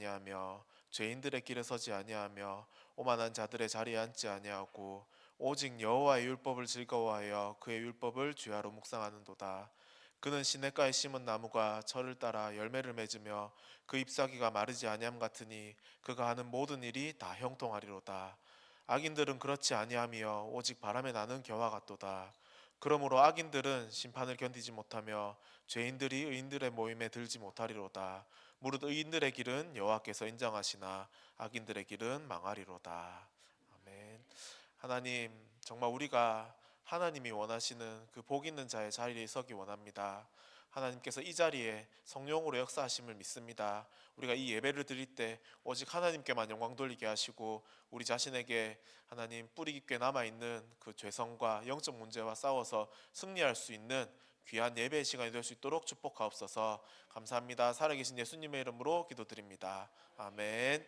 아니하며 죄인들의 길에 서지 아니하며 오만한 자들의 자리에 앉지 아니하고 오직 여호와의 율법을 즐거워하여 그의 율법을 주야로 묵상하는도다. 그는 시냇가에 심은 나무가 철을 따라 열매를 맺으며 그 잎사귀가 마르지 아니함 같으니 그가 하는 모든 일이 다 형통하리로다. 악인들은 그렇지 아니하며 오직 바람에 나는 겨와 같도다. 그러므로 악인들은 심판을 견디지 못하며 죄인들이 의인들의 모임에 들지 못하리로다. 무릇 의인들의 길은 여호와께서 인정하시나 악인들의 길은 망하리로다. 아멘. 하나님, 정말 우리가 하나님이 원하시는 그 복 있는 자의 자리에 서기 원합니다. 하나님께서 이 자리에 성령으로 역사하심을 믿습니다. 우리가 이 예배를 드릴 때 오직 하나님께만 영광 돌리게 하시고 우리 자신에게 하나님 뿌리 깊게 남아있는 그 죄성과 영적 문제와 싸워서 승리할 수 있는 귀한 예배의 시간이 될 수 있도록 축복하옵소서. 감사합니다. 살아계신 예수님의 이름으로 기도드립니다. 아멘.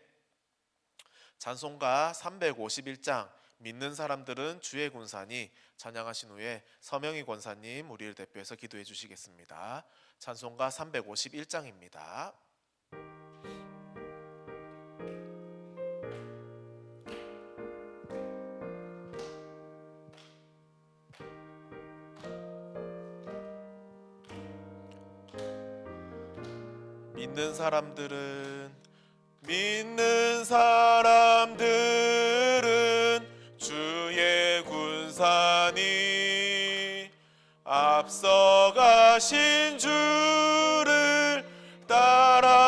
찬송가 351장 믿는 사람들은 주의 군사니 찬양하신 후에 서명희 권사님 우리를 대표해서 기도해 주시겠습니다. 찬송가 351장입니다. 믿는 사람들은 주의 군사니 앞서가신 주를 따라갑시다.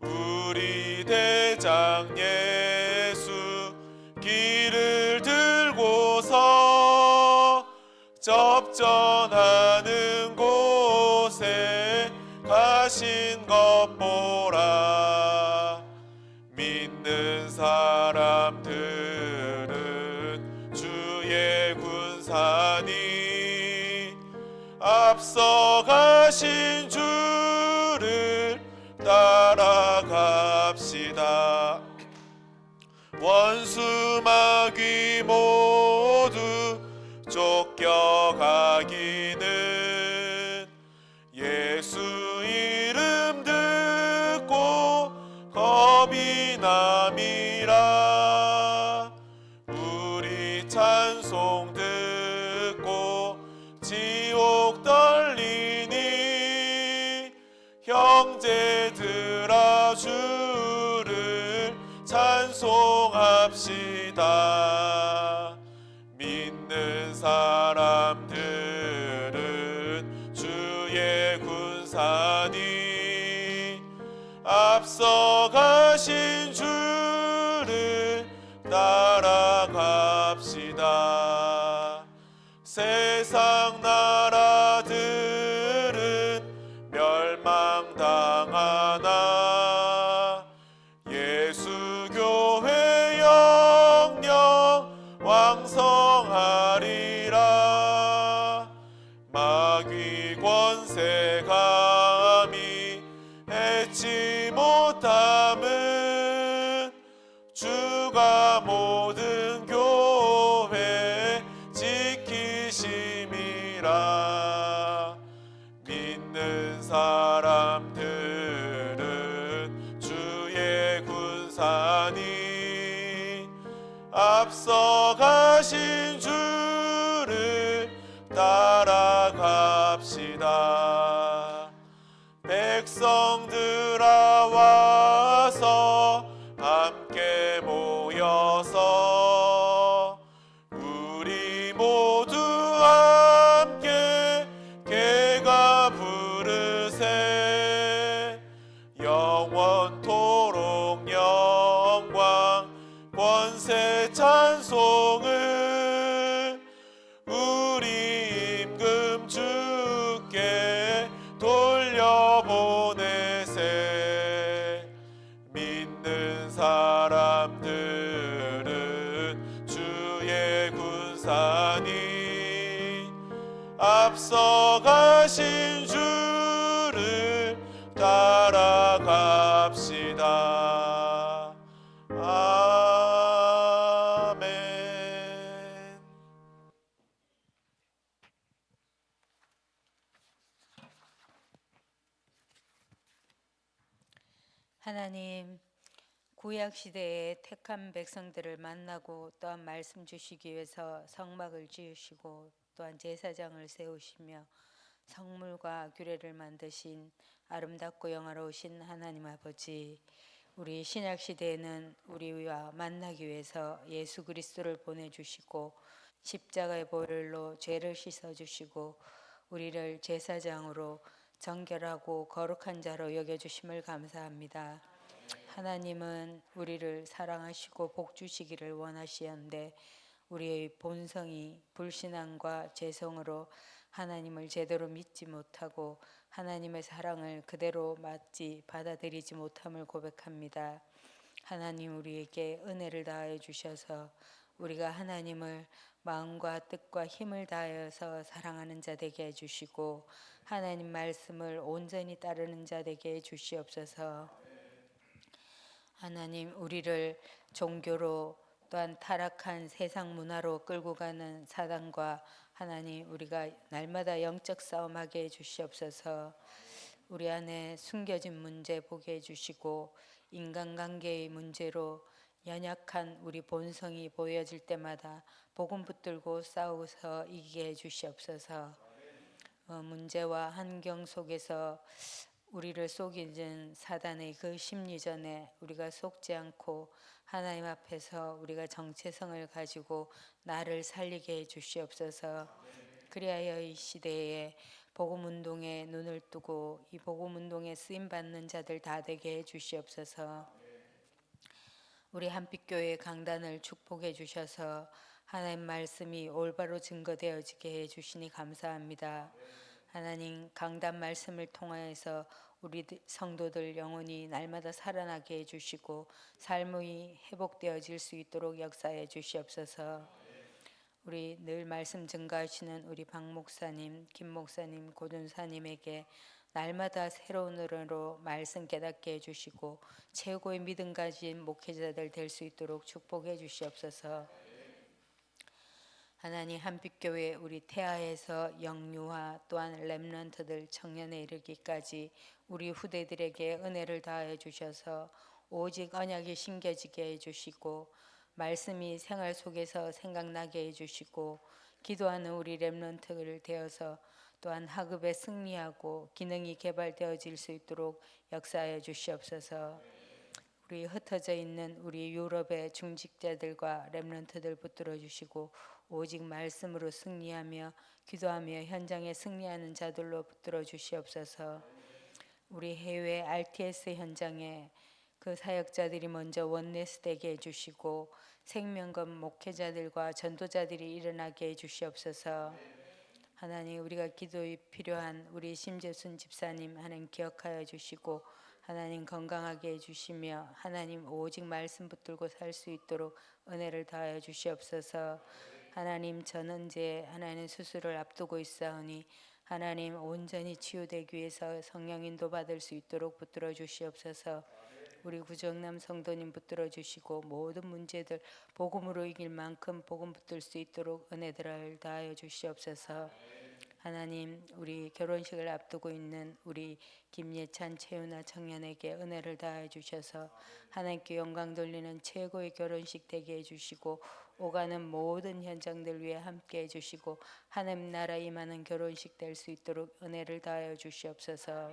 우리 대장 예수 길을 들고서 접전하는 곳에 가신 것 보라. 믿는 사람들은 주의 군사니 앞서가신 주를 따라갑시다. 원수 마귀 모두 쫓겨가기는 예수 이름 듣고 겁이 남이라. 우리 찬송 듣고 지옥 떨리니 형제들아 주를 찬송합시다. 믿는 사람들은 주의 군사니 앞서가신 주를 따라갑시다. 세상 나라들은 멸망당하나 예수 교회 영영 왕성하리라. 마귀 권세 감히 해치 못함은 주가 모든 교회 지키심이라. 믿는 사람들은 주의 군사니 앞서가신 주를 따라갑시다. 백성들아 와서 함께 모여서 우리 모두 함께 개가 부르세. 영원토록 영광 권세 찬송을 우리 임금 주께 돌려보내세. 믿는 사람들은 주의 군사니 앞서가신 주를 따라갑시다. 아멘. 하나님, 구약 시대에 택한 백성들을 만나고 또한 말씀 주시기 위해서 성막을 지으시고 또한 제사장을 세우시며 성물과 규례를 만드신 아름답고 영화로우신 하나님 아버지, 우리 신약 시대에는 우리와 만나기 위해서 예수 그리스도를 보내주시고 십자가의 보혈로 죄를 씻어주시고 우리를 제사장으로 정결하고 거룩한 자로 여겨주심을 감사합니다. 하나님은 우리를 사랑하시고 복 주시기를 원하시는데 우리의 본성이 불신앙과 죄성으로 하나님을 제대로 믿지 못하고 하나님의 사랑을 그대로 받아들이지 못함을 고백합니다. 하나님, 우리에게 은혜를 다하여 주셔서 우리가 하나님을 마음과 뜻과 힘을 다하여서 사랑하는 자 되게 해주시고 하나님 말씀을 온전히 따르는 자 되게 해주시옵소서. 하나님, 우리를 종교로 또한 타락한 세상 문화로 끌고 가는 사단과 하나님, 우리가 날마다 영적 싸움하게 해주시옵소서. 우리 안에 숨겨진 문제 보게 해주시고 인간관계의 문제로 연약한 우리 본성이 보여질 때마다 복음 붙들고 싸워서 이기게 해주시옵소서. 문제와 환경 속에서 우리를 속이는 사단의 그 심리전에 우리가 속지 않고 하나님 앞에서 우리가 정체성을 가지고 나를 살리게 해 주시옵소서. 그리하여 이 시대에 복음 운동에 눈을 뜨고 이 복음 운동에 쓰임 받는 자들 다 되게 해 주시옵소서. 우리 한빛교회 강단을 축복해 주셔서 하나님 말씀이 올바로 증거되어지게 해 주시니 감사합니다. 하나님, 강단 말씀을 통하여서 우리 성도들 영혼이 날마다 살아나게 해주시고 삶이 회복되어질 수 있도록 역사해 주시옵소서. 우리 늘 말씀 증가하시는 우리 박 목사님, 김 목사님, 고준사님에게 날마다 새로운 은혜로 말씀 깨닫게 해주시고 최고의 믿음 가진 목회자들 될 수 있도록 축복해 주시옵소서. 하나님, 한빛교회 우리 태아에서 영유아 또한 렘넌트들 청년에 이르기까지 우리 후대들에게 은혜를 다해 주셔서 오직 언약이 심겨지게 해주시고 말씀이 생활 속에서 생각나게 해주시고 기도하는 우리 렘넌트를 되어서 또한 학업에 승리하고 기능이 개발되어질 수 있도록 역사하여 주시옵소서. 우리 흩어져 있는 우리 유럽의 중직자들과 렘넌트들 붙들어 주시고 오직 말씀으로 승리하며 기도하며 현장에 승리하는 자들로 붙들어 주시옵소서. 우리 해외 RTS 현장에 그 사역자들이 먼저 원네스 되게 해주시고 생명건 목회자들과 전도자들이 일어나게 해주시옵소서. 하나님, 우리가 기도에 필요한 우리 심재순 집사님 하나님 기억하여 주시고 하나님 건강하게 해주시며 하나님 오직 말씀 붙들고 살 수 있도록 은혜를 다하여 주시옵소서. 하나님, 전원제 하나님 수술을 앞두고 있사오니 하나님 온전히 치유되기 위해서 성령 인도 받을 수 있도록 붙들어 주시옵소서. 우리 구정남 성도님 붙들어 주시고 모든 문제들 복음으로 이길 만큼 복음 붙들 수 있도록 은혜들을 다하여 주시옵소서. 하나님, 우리 결혼식을 앞두고 있는 우리 김예찬 채윤아 청년에게 은혜를 다해 주셔서 하나님께 영광 돌리는 최고의 결혼식 되게 해주시고 오가는 모든 현장들 위해 함께 해주시고 하나님 나라 임하는 결혼식 될 수 있도록 은혜를 다하여 주시옵소서.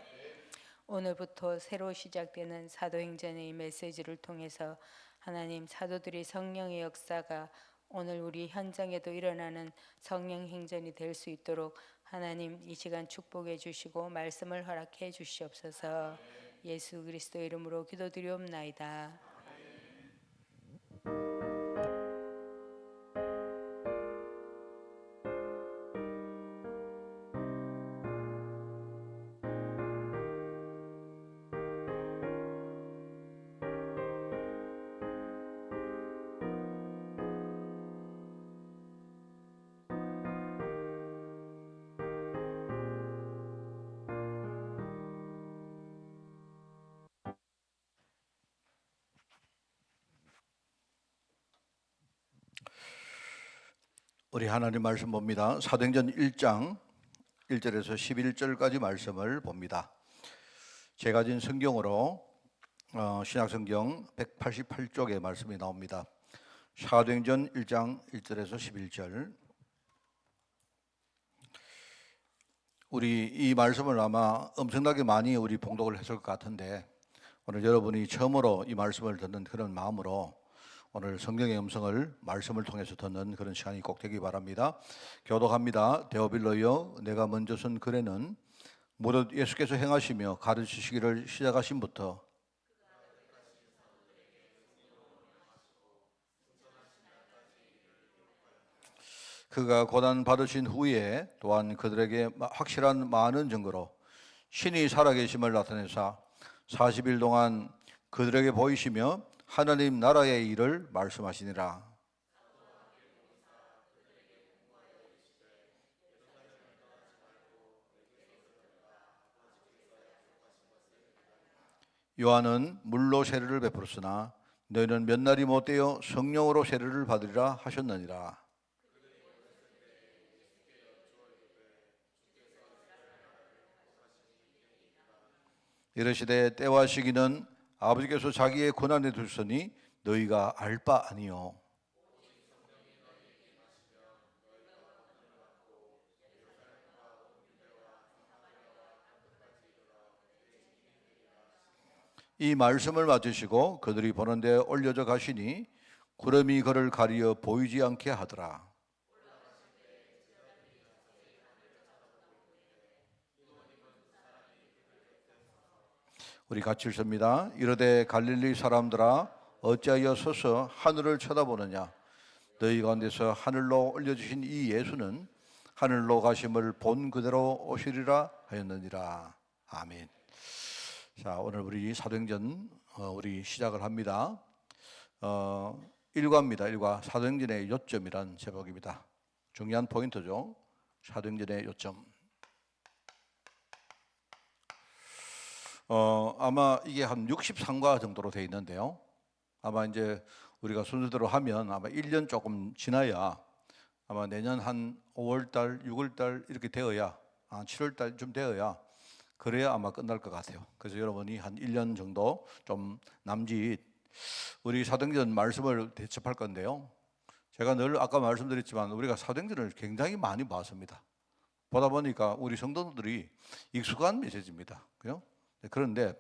오늘부터 새로 시작되는 사도행전의 이 메시지를 통해서 하나님 사도들이 성령의 역사가 오늘 우리 현장에도 일어나는 성령 행전이 될 수 있도록 하나님 이 시간 축복해 주시고 말씀을 허락해 주시옵소서. 예수 그리스도 이름으로 기도드리옵나이다. 우리 하나님 말씀 봅니다. 사도행전 1장 1절에서 11절까지 말씀을 봅니다. 제가 진 성경으로 신약성경 188쪽에 말씀이 나옵니다. 사도행전 1장 1절에서 11절. 우리 이 말씀을 아마 엄청나게 많이 우리 봉독을 했을 것 같은데, 오늘 여러분이 처음으로 이 말씀을 듣는 그런 마음으로 오늘 성경의 음성을 말씀을 통해서 듣는 그런 시간이 꼭 되기 바랍니다. 교독합니다. 데오빌로여, 내가 먼저 쓴 글에는 무릇 예수께서 행하시며 가르치시기를 시작하신부터 그가 고난 받으신 후에 또한 그들에게 확실한 많은 증거로 신이 살아계심을 나타내사 40일 동안 그들에게 보이시며 하나님 나라의 일을 말씀하시니라. 요한은 물로 세례를 베풀었으나 너희는 몇 날이 못되어 성령으로 세례를 받으리라 하셨느니라. 이르시되 때와 시기는 아버지께서 자기의 권한에 두셨으니 너희가 알 바 아니요. 이 말씀을 맞으시고 그들이 보는 데 올려져 가시니 구름이 그를 가리어 보이지 않게 하더라. 우리 같이 읽습니다. 이르되 갈릴리 사람들아 어찌하여 서서 하늘을 쳐다보느냐. 너희 가운데서 하늘로 올려주신 이 예수는 하늘로 가심을 본 그대로 오시리라 하였느니라. 아멘. 자, 오늘 우리 사도행전 우리 시작을 합니다. 일과입니다. 일과 사도행전의 요점이란 제목입니다. 중요한 포인트죠. 사도행전의 요점. 아마 이게 한 63과 정도로 되어 있는데요. 아마 이제 우리가 순서대로 하면 아마 1년 조금 지나야 아마 내년 한 5월달, 6월달 이렇게 되어야 7월달쯤 되어야 그래야 아마 끝날 것 같아요. 그래서 여러분이 한 1년 정도 좀 남짓 우리 사도행전 말씀을 대접할 건데요. 제가 늘 아까 말씀드렸지만 우리가 사도행전을 굉장히 많이 봤습니다. 보다 보니까 우리 성도들이 익숙한 메시지입니다. 그죠? 그런데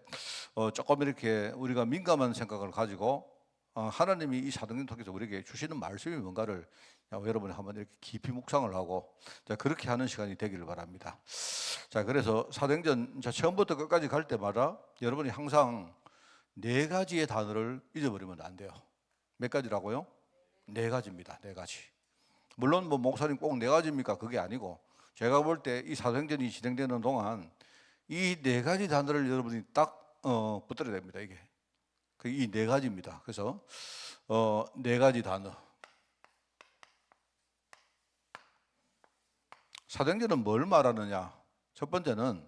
조금 이렇게 우리가 민감한 생각을 가지고 하나님이 이 사도행전 통해서 우리에게 주시는 말씀이 뭔가를 여러분이 한번 이렇게 깊이 묵상을 하고 그렇게 하는 시간이 되기를 바랍니다. 자, 그래서 사도행전 처음부터 끝까지 갈 때마다 여러분이 항상 4가지의 단어를 잊어버리면 안 돼요. 몇 가지라고요? 4가지입니다. 4가지. 물론 뭐 목사님 꼭 4가지입니까? 그게 아니고 제가 볼 때 이 사도행전이 진행되는 동안 이 4가지 단어를 여러분이 딱 붙들어야 됩니다. 이게 이 4가지입니다. 그래서 4가지 단어. 사도행전은 뭘 말하느냐? 첫 번째는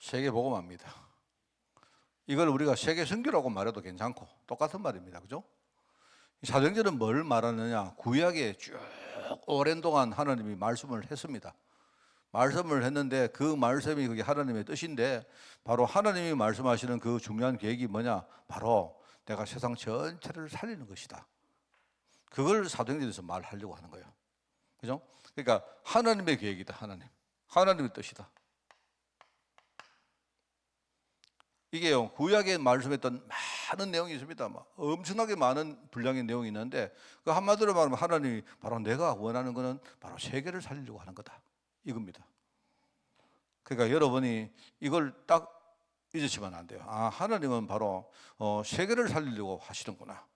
세계복음화입니다. 이걸 우리가 세계선교라고 말해도 괜찮고 똑같은 말입니다. 그죠? 사도행전은 뭘 말하느냐? 구약에 쭉 오랜 동안 하나님이 말씀을 했습니다. 말씀을 했는데 그 말씀이 그게 하나님의 뜻인데 바로 하나님이 말씀하시는 그 중요한 계획이 뭐냐? 바로 내가 세상 전체를 살리는 것이다. 그걸 사도행전에서 말하려고 하는 거예요. 그죠? 그러니까 하나님의 계획이다. 하나님의 뜻이다. 이게요, 구약에 말씀했던 많은 내용이 있습니다. 엄청나게 많은 분량의 내용이 있는데 그 한마디로 말하면 하나님이 바로 내가 원하는 것은 바로 세계를 살리려고 하는 거다. 이겁니다. 그러니까 여러분이 이걸 딱 잊으시면 안 돼요. 하나님은 바로 세계를 살리려고 하시는구나.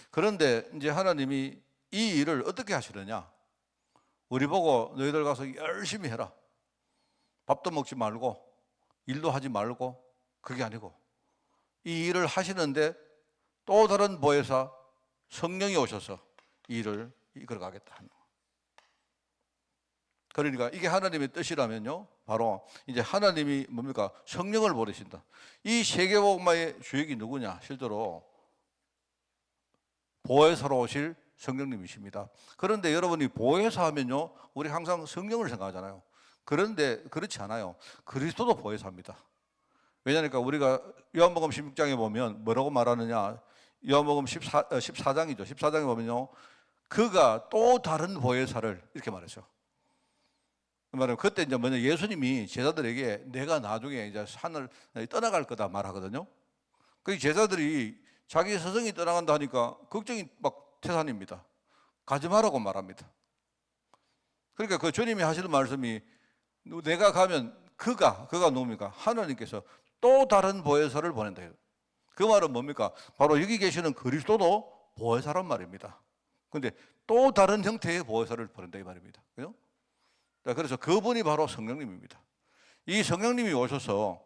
그런데 이제 하나님이 이 일을 어떻게 하시느냐? 우리 보고 너희들 가서 열심히 해라. 밥도 먹지 말고 일도 하지 말고 그게 아니고 이 일을 하시는데 또 다른 보혜사 성령이 오셔서 이 일을 이끌어가겠다 하는 거예요. 그러니까 이게 하나님의 뜻이라면요, 바로 이제 하나님이 뭡니까? 성령을 보내신다. 이 세계복음화의 주역이 누구냐? 실제로 보혜사로 오실 성령님이십니다. 그런데 여러분이 보혜사 하면요, 우리 항상 성령을 생각하잖아요. 그런데 그렇지 않아요. 그리스도도 보혜사입니다. 왜냐니까 우리가 요한복음 16장에 보면 뭐라고 말하느냐? 요한복음 14장이죠. 14장에 보면요, 그가 또 다른 보혜사를 이렇게 말했죠. 말하면 그때 이제 뭐냐, 예수님이 제자들에게 내가 나중에 이제 산을 떠나갈 거다 말하거든요. 그 제자들이 자기 스승이 떠나간다 하니까 걱정이 막 태산입니다. 가지 말라고 말합니다. 그러니까 그 주님이 하시는 말씀이 내가 가면 그가 누굽니까? 하나님께서 또 다른 보혜사를 보낸다. 그 말은 뭡니까? 바로 여기 계시는 그리스도도 보혜사란 말입니다. 근데 또 다른 형태의 보혜사를 보낸다 이 말입니다. 그죠? 그래서 그분이 바로 성령님입니다. 이 성령님이 오셔서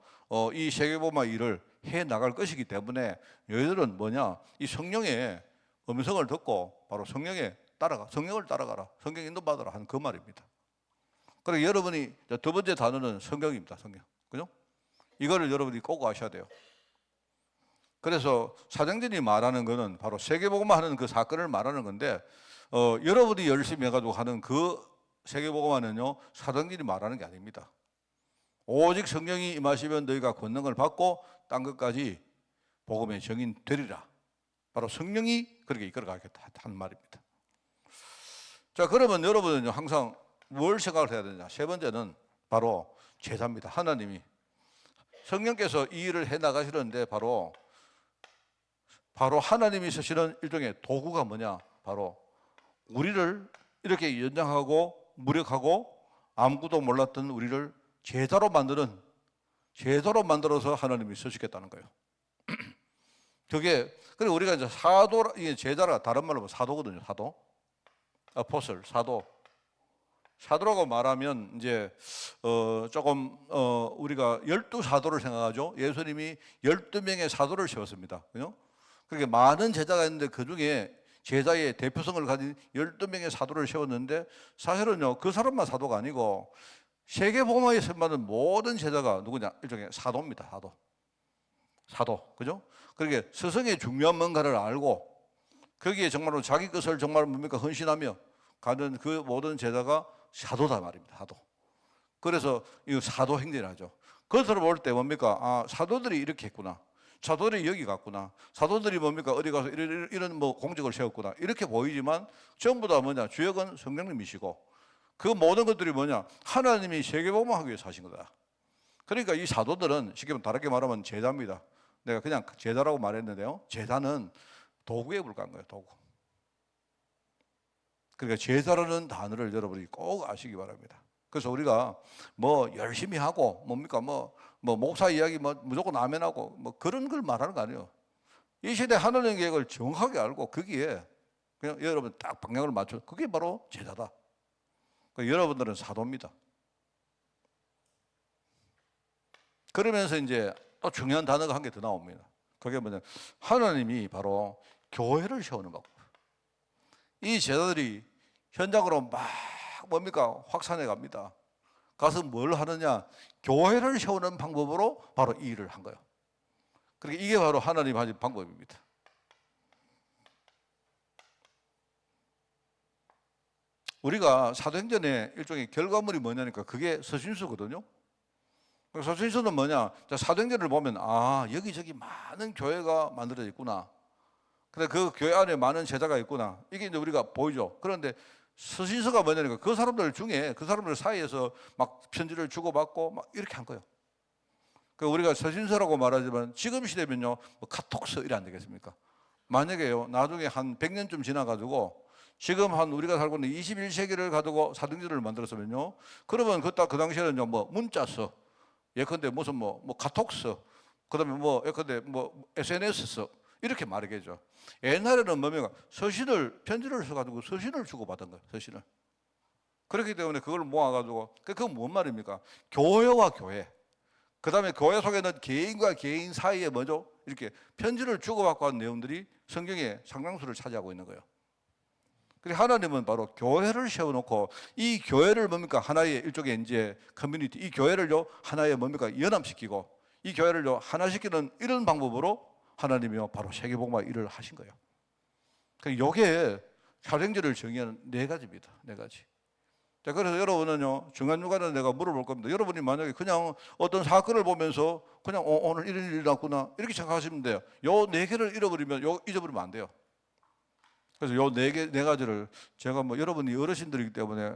이 세계복음화 일을 해 나갈 것이기 때문에 너희들은 뭐냐? 이 성령의 음성을 듣고 바로 성령을 따라가라. 성령 인도받아라 하는 그 말입니다. 그리고 여러분이 두 번째 단어는 성경입니다. 성경. 그죠? 이거를 여러분이 꼭 아셔야 돼요. 그래서 사도행전이 말하는 거는 바로 세계복음화 하는 그 사건을 말하는 건데 여러분이 열심히 해가지고 하는 그 세계복음화는요, 사도행전이 말하는 게 아닙니다. 오직 성령이 임하시면 너희가 권능을 받고 딴 것까지 복음의 증인 되리라. 바로 성령이 그렇게 이끌어가겠다 하는 말입니다. 자, 그러면 여러분은 항상 뭘 생각을 해야 되냐? 세 번째는 바로 제자입니다. 하나님이 성령께서 이 일을 해 나가시는데 바로 하나님이 쓰시는 일종의 도구가 뭐냐? 바로 우리를 이렇게 연장하고 무력하고 아무것도 몰랐던 우리를 제자로 만들어서 하나님이 쓰시겠다는 거예요. 그래 우리가 이제 이게 제자라 다른 말로 사도거든요. 사도, 아포슬, 사도라고 말하면 이제 조금 우리가 12사도를 생각하죠. 예수님이 12명의 사도를 세웠습니다. 그죠? 그렇게 많은 제자가 있는데 그 중에 제자의 대표성을 가진 12명의 사도를 세웠는데 사실은요, 그 사람만 사도가 아니고 세계복음화에 선받은 모든 제자가 누구냐? 일종의 사도입니다. 사도. 그죠? 그렇게 스승의 중요한 뭔가를 알고 거기에 정말로 자기 것을 정말 뭡니까? 헌신하며 가는 그 모든 제자가 사도다 말입니다. 사도. 그래서 이 사도행전을 하죠. 그것을 볼 때 뭡니까? 아, 사도들이 이렇게 했구나. 사도들이 여기 갔구나. 사도들이 뭡니까? 어디 가서 이런 뭐 공적을 세웠구나. 이렇게 보이지만 전부 다 뭐냐? 주역은 성령님이시고 그 모든 것들이 뭐냐? 하나님이 세계복음화하기 위해서 하신 거다. 그러니까 이 사도들은 쉽게 다르게 말하면 제자입니다. 내가 그냥 제자라고 말했는데요. 제자는 도구에 불과한 거예요. 도구. 그러니까 제자라는 단어를 여러분이 꼭 아시기 바랍니다. 그래서 우리가 뭐 열심히 하고 뭡니까? 뭐 목사 이야기 뭐 무조건 아멘하고 뭐 그런 걸 말하는 거 아니에요. 이 시대 하나님 계획을 정확하게 알고 거기에 그냥 여러분 딱 방향을 맞춰. 그게 바로 제자다. 그러니까 여러분들은 사도입니다. 그러면서 이제 또 중요한 단어가 한 개 더 나옵니다. 그게 뭐냐? 하나님이 바로 교회를 세우는 방법. 이 제자들이 현장으로 막 뭡니까? 확산해 갑니다. 가서 뭘 하느냐? 교회를 세우는 방법으로 바로 이 일을 한 거예요. 그러니까 이게 바로 하나님 하신 방법입니다. 우리가 사도행전의 일종의 결과물이 뭐냐니까 그게 서신서거든요. 서신서는 뭐냐? 사도행전을 보면 아, 여기저기 많은 교회가 만들어져 있구나. 근데 그 교회 안에 많은 제자가 있구나. 이게 이제 우리가 보이죠. 그런데 서신서가 뭐냐니까 그 사람들 중에 그 사람들 사이에서 막 편지를 주고받고 막 이렇게 한 거예요. 그 우리가 서신서라고 말하지만 지금 시대면요, 뭐 카톡서 이래 안 되겠습니까? 만약에요, 나중에 한 100년쯤 지나가지고 지금 한 우리가 살고 있는 21세기를 가지고 사도행전을 만들었으면요, 그러면 그 당시에는요, 뭐 문자서, 예컨대 무슨 뭐 카톡서, 그다음에 뭐 예컨대 뭐 SNS서 이렇게 말하겠죠. 옛날에는 뭡니까? 편지를 써가지고 서신을 주고받은 거예요. 서신을. 그렇기 때문에 그걸 모아가지고 그건 뭔 말입니까? 교회와 교회. 그다음에 교회 속에는 개인과 개인 사이에 뭐죠? 이렇게 편지를 주고받고 하는 내용들이 성경에 상당수를 차지하고 있는 거예요. 그리고 하나님은 바로 교회를 세워놓고 이 교회를 뭡니까? 하나의 일종의 이제 커뮤니티, 이 교회를요 하나의 뭡니까? 연합시키고 이 교회를요 하나시키는 이런 방법으로 하나님이요 바로 세계복음화 일을 하신 거예요. 그러니까 이게 사도행전을 정의하는 네 가지입니다. 네 가지. 자, 그래서 여러분은요, 중간중간에 내가 물어볼 겁니다. 여러분이 만약에 그냥 어떤 사건을 보면서 그냥 오늘 이런 일이 났구나 이렇게 생각하시면 돼요. 요 네 개를 잃어버리면 잊어버리면 안 돼요. 그래서 요 네 가지를 제가 뭐 여러분이 어르신들이기 때문에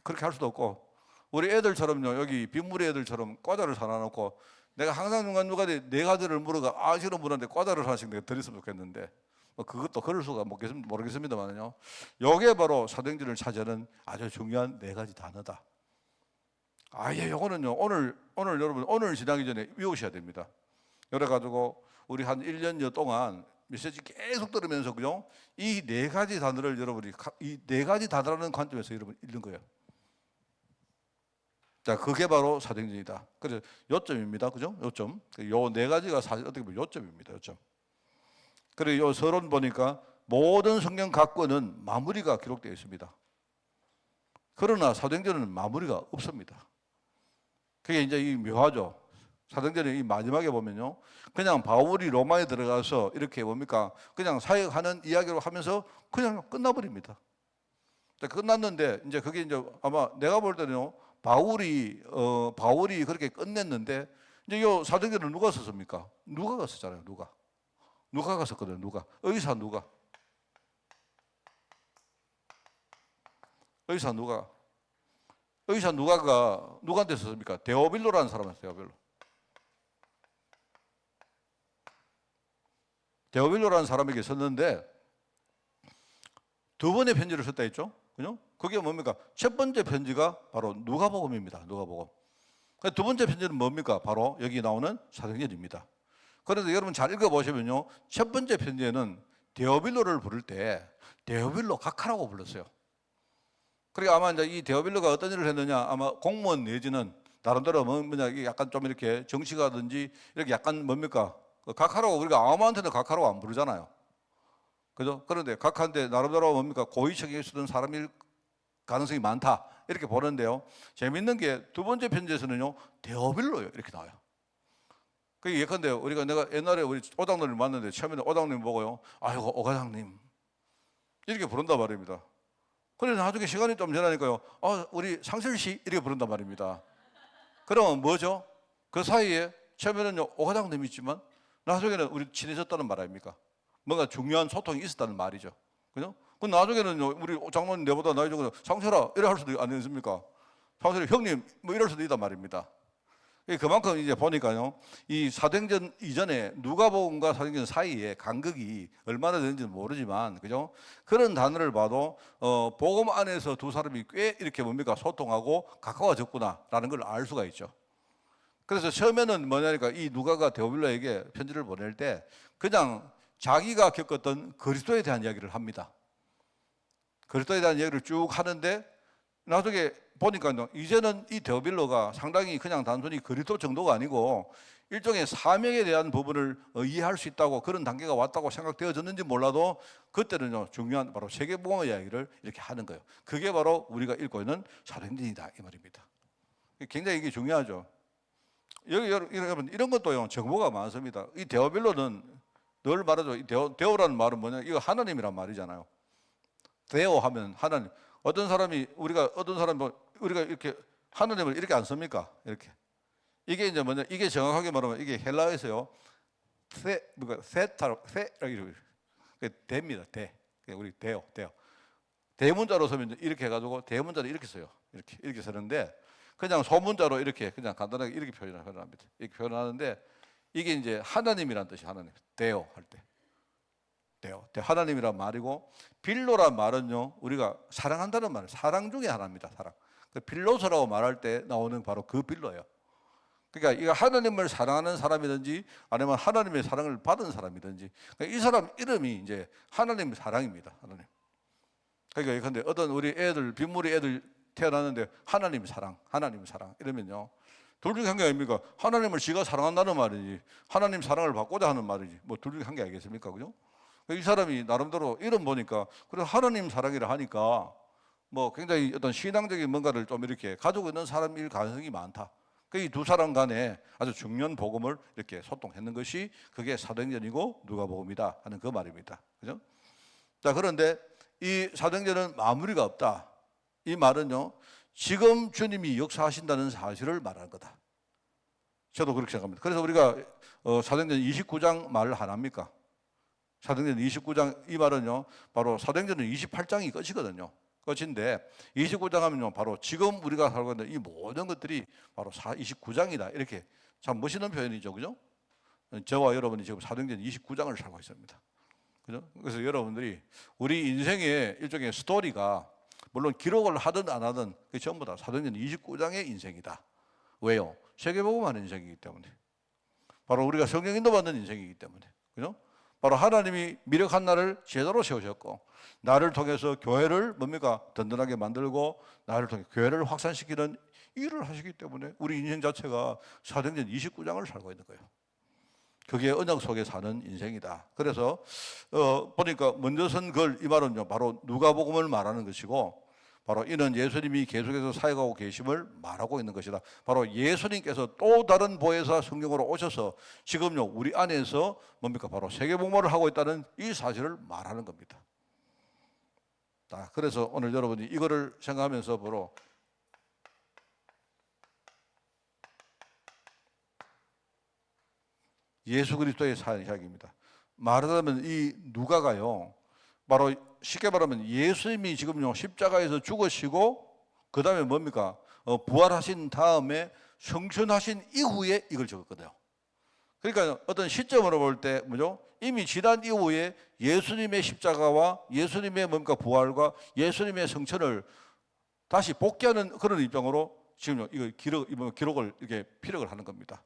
그렇게 할 수도 없고, 우리 애들처럼요, 여기 빗물의 애들처럼 과자를 사놔놓고 내가 항상 중간중간에 네 가지를 물어가 아시는 분한테 과자를 하나씩 내가 드렸으면 좋겠는데, 뭐 그것도 그럴 수가 모르겠습니다만요. 요게 바로 사도행전을 차지하는 아주 중요한 네 가지 단어다. 아예 요거는요, 오늘 여러분 오늘 지나기 전에 외우셔야 됩니다. 그래가지고 우리 한 1년여 동안 메시지 계속 들으면서 그죠? 이 네 가지 단어를 여러분이 이 네 가지 단어라는 관점에서 여러분 읽는 거예요. 자, 그게 바로 사도행전이다. 그래서 요점입니다. 그죠? 요점. 요 네 가지가 사실 어떻게 보면 요점입니다. 요점. 그리고 요 서론 보니까 모든 성경 각권은 마무리가 기록되어 있습니다. 그러나 사도행전은 마무리가 없습니다. 그게 이제 이 묘하죠. 사도행전의 이 마지막에 보면요, 그냥 바울이 로마에 들어가서 이렇게 뭡니까? 그냥 사역하는 이야기로 하면서 그냥 끝나버립니다. 끝났는데 이제 그게 이제 아마 내가 볼 때는요, 바울이 그렇게 끝냈는데 이제 요 사도행전을 누가 썼습니까? 누가가 썼잖아요. 누가가 썼거든요. 의사 누가가 누구한테 썼습니까? 데오빌로라는 사람이었어요. 데오빌로라는 사람에게 썼는데 두 번의 편지를 썼다 했죠. 그죠? 그게 뭡니까? 첫 번째 편지가 바로 누가복음입니다. 누가복음. 두 번째 편지는 뭡니까? 바로 여기 나오는 사도행전입니다. 그래서 여러분 잘 읽어보시면요, 첫 번째 편지에는 데오빌로를 부를 때 데오빌로 각하라고 불렀어요. 그러니까 아마 이제 이 데오빌로가 어떤 일을 했느냐, 아마 공무원 내지는 나름대로 뭐냐, 약간 좀 이렇게 정치가든지 이렇게 약간 뭡니까? 각하라고, 우리가 아무한테나 각하라고 안 부르잖아요. 그죠? 그런데 각하인데 나름대로 뭡니까? 고위층에 있었던 사람일 가능성이 많다. 이렇게 보는데요. 재밌는 게 두 번째 편지에서는요, 데오빌로요. 이렇게 나와요. 그게 예컨대 내가 옛날에 우리 오당님을 만났는데 처음에는 오당님 보고요, 아이고 오과장님 이렇게 부른단 말입니다. 그래서 나중에 시간이 좀 지나니까요, 우리 상철 씨 이렇게 부른단 말입니다. 그러면 뭐죠? 그 사이에 처음에는요 오과장님이 있지만 나중에는 우리 친해졌다는 말 아닙니까? 뭔가 중요한 소통이 있었다는 말이죠. 그죠? 그 나중에는요 우리 장로님 내보다 나이 적은 상철아 이래 할 수도 아니겠습니까? 상철이 형님 뭐 이럴 수도 있단 말입니다. 그만큼 이제 보니까요, 이 사도행전 이전에 누가복음과 사도행전 사이에 간극이 얼마나 되는지는 모르지만, 그죠? 그런 단어를 봐도 복음 안에서 두 사람이 꽤 이렇게 뭡니까? 소통하고 가까워졌구나라는 걸 알 수가 있죠. 그래서 처음에는 뭐냐니까 이 누가가 데오빌로에게 편지를 보낼 때 그냥 자기가 겪었던 그리스도에 대한 이야기를 합니다. 그리스도에 대한 이야기를 쭉 하는데 나중에 보니까요, 이제는 이 데오빌로가 상당히 그냥 단순히 그리스도 정도가 아니고 일종의 사명에 대한 부분을 이해할 수 있다고, 그런 단계가 왔다고 생각되어졌는지 몰라도 그때는요 중요한 바로 세계복음의 이야기를 이렇게 하는 거예요. 그게 바로 우리가 읽고 있는 사도행전이다 이 말입니다. 굉장히 이게 중요하죠. 여러분 이런 것도요 정보가 많습니다. 이 데오빌로는 늘 말하죠. 이 데오라는 말은 뭐냐? 이거 하나님이란 말이잖아요. 데오 하면 하나님. 어떤 사람이 우리가 이렇게 하나님을 이렇게 안 씁니까? 이렇게. 이게 이제 뭐냐? 이게 정확하게 말하면 이게 헬라어에서요. 대입니다. 대. 우리 대요. 대문자로 쓰면 이렇게 해가지고 대문자를 이렇게 써요. 이렇게 쓰는데 그냥 소문자로 이렇게 그냥 간단하게 이렇게 표현합니다. 이렇게 표현하는데 이게 이제 하나님이란 뜻이 하나님. 대요 할 때. 대요. 하나님이란 말이고, 빌로란 말은요 우리가 사랑한다는 말, 사랑 중에 하나입니다. 사랑. 그 빌로서라고 말할 때 나오는 바로 그 빌로예요. 그러니까 이거 하나님을 사랑하는 사람이든지 아니면 하나님의 사랑을 받은 사람이든지, 그러니까 이 사람 이름이 이제 하나님의 사랑입니다. 하나님. 그러니까 예컨대 어떤 우리 애들 빗물이 애들 태어났는데 하나님 사랑 이러면요 둘 중에 한 개 아닙니까? 하나님을 지가 사랑한다는 말이지 하나님 사랑을 받고자 하는 말이지 뭐 둘 중에 한 개 아니겠습니까? 그죠? 이 사람이 나름대로 이름 보니까 그래 하나님 사랑이라 하니까 뭐 굉장히 어떤 신앙적인 뭔가를 좀 이렇게 가지고 있는 사람일 가능성이 많다. 이 두 사람 간에 아주 중요한 복음을 이렇게 소통했는 것이 그게 사도행전이고 누가복음이다 하는 그 말입니다. 그죠? 자, 그런데 이 사도행전은 마무리가 없다. 이 말은요, 지금 주님이 역사하신다는 사실을 말하는 거다. 저도 그렇게 생각합니다. 그래서 우리가 사도행전 29장 말을 안 합니까? 사도행전 29장 이 말은요, 바로 사도행전은 28장이 끝이거든요. 끝인데 29장 하면요, 바로 지금 우리가 살고 있는 이 모든 것들이 바로 29장이다. 이렇게 참 멋있는 표현이죠, 그죠? 저와 여러분이 지금 사도행전 29장을 살고 있습니다. 그죠? 그래서 여러분들이 우리 인생의 일종의 스토리가 물론 기록을 하든 안 하든 그게 전부 다 사도행전 29장의 인생이다. 왜요? 세계복음하는 인생이기 때문에. 바로 우리가 성령 인도받는 인생이기 때문에. 그죠? 바로 하나님이 미력한 나를 제대로 세우셨고 나를 통해서 교회를 뭡니까? 든든하게 만들고 나를 통해 교회를 확산시키는 일을 하시기 때문에 우리 인생 자체가 사도행전 29장을 살고 있는 거예요. 그게 언약 속에 사는 인생이다. 그래서 보니까 먼저 선 글 이 말은요, 바로 누가복음을 말하는 것이고, 바로 이는 예수님이 계속해서 사역하고 계심을 말하고 있는 것이다. 바로 예수님께서 또 다른 보혜사 성령으로 오셔서 지금요 우리 안에서 뭡니까? 바로 세계복음을 하고 있다는 이 사실을 말하는 겁니다. 그래서 오늘 여러분이 이거를 생각하면서 바로 예수 그리스도의 사역입니다. 말하자면 이 누가가요, 바로 쉽게 말하면 예수님이 지금요 십자가에서 죽으시고 그 다음에 뭡니까? 부활하신 다음에 성천하신 이후에 이걸 적었거든요. 그러니까 어떤 시점으로 볼 때 뭐죠? 이미 지난 이후에 예수님의 십자가와 예수님의 뭡니까? 부활과 예수님의 성천을 다시 복귀하는 그런 입장으로 지금 이거 기록을 이렇게 피력을 하는 겁니다.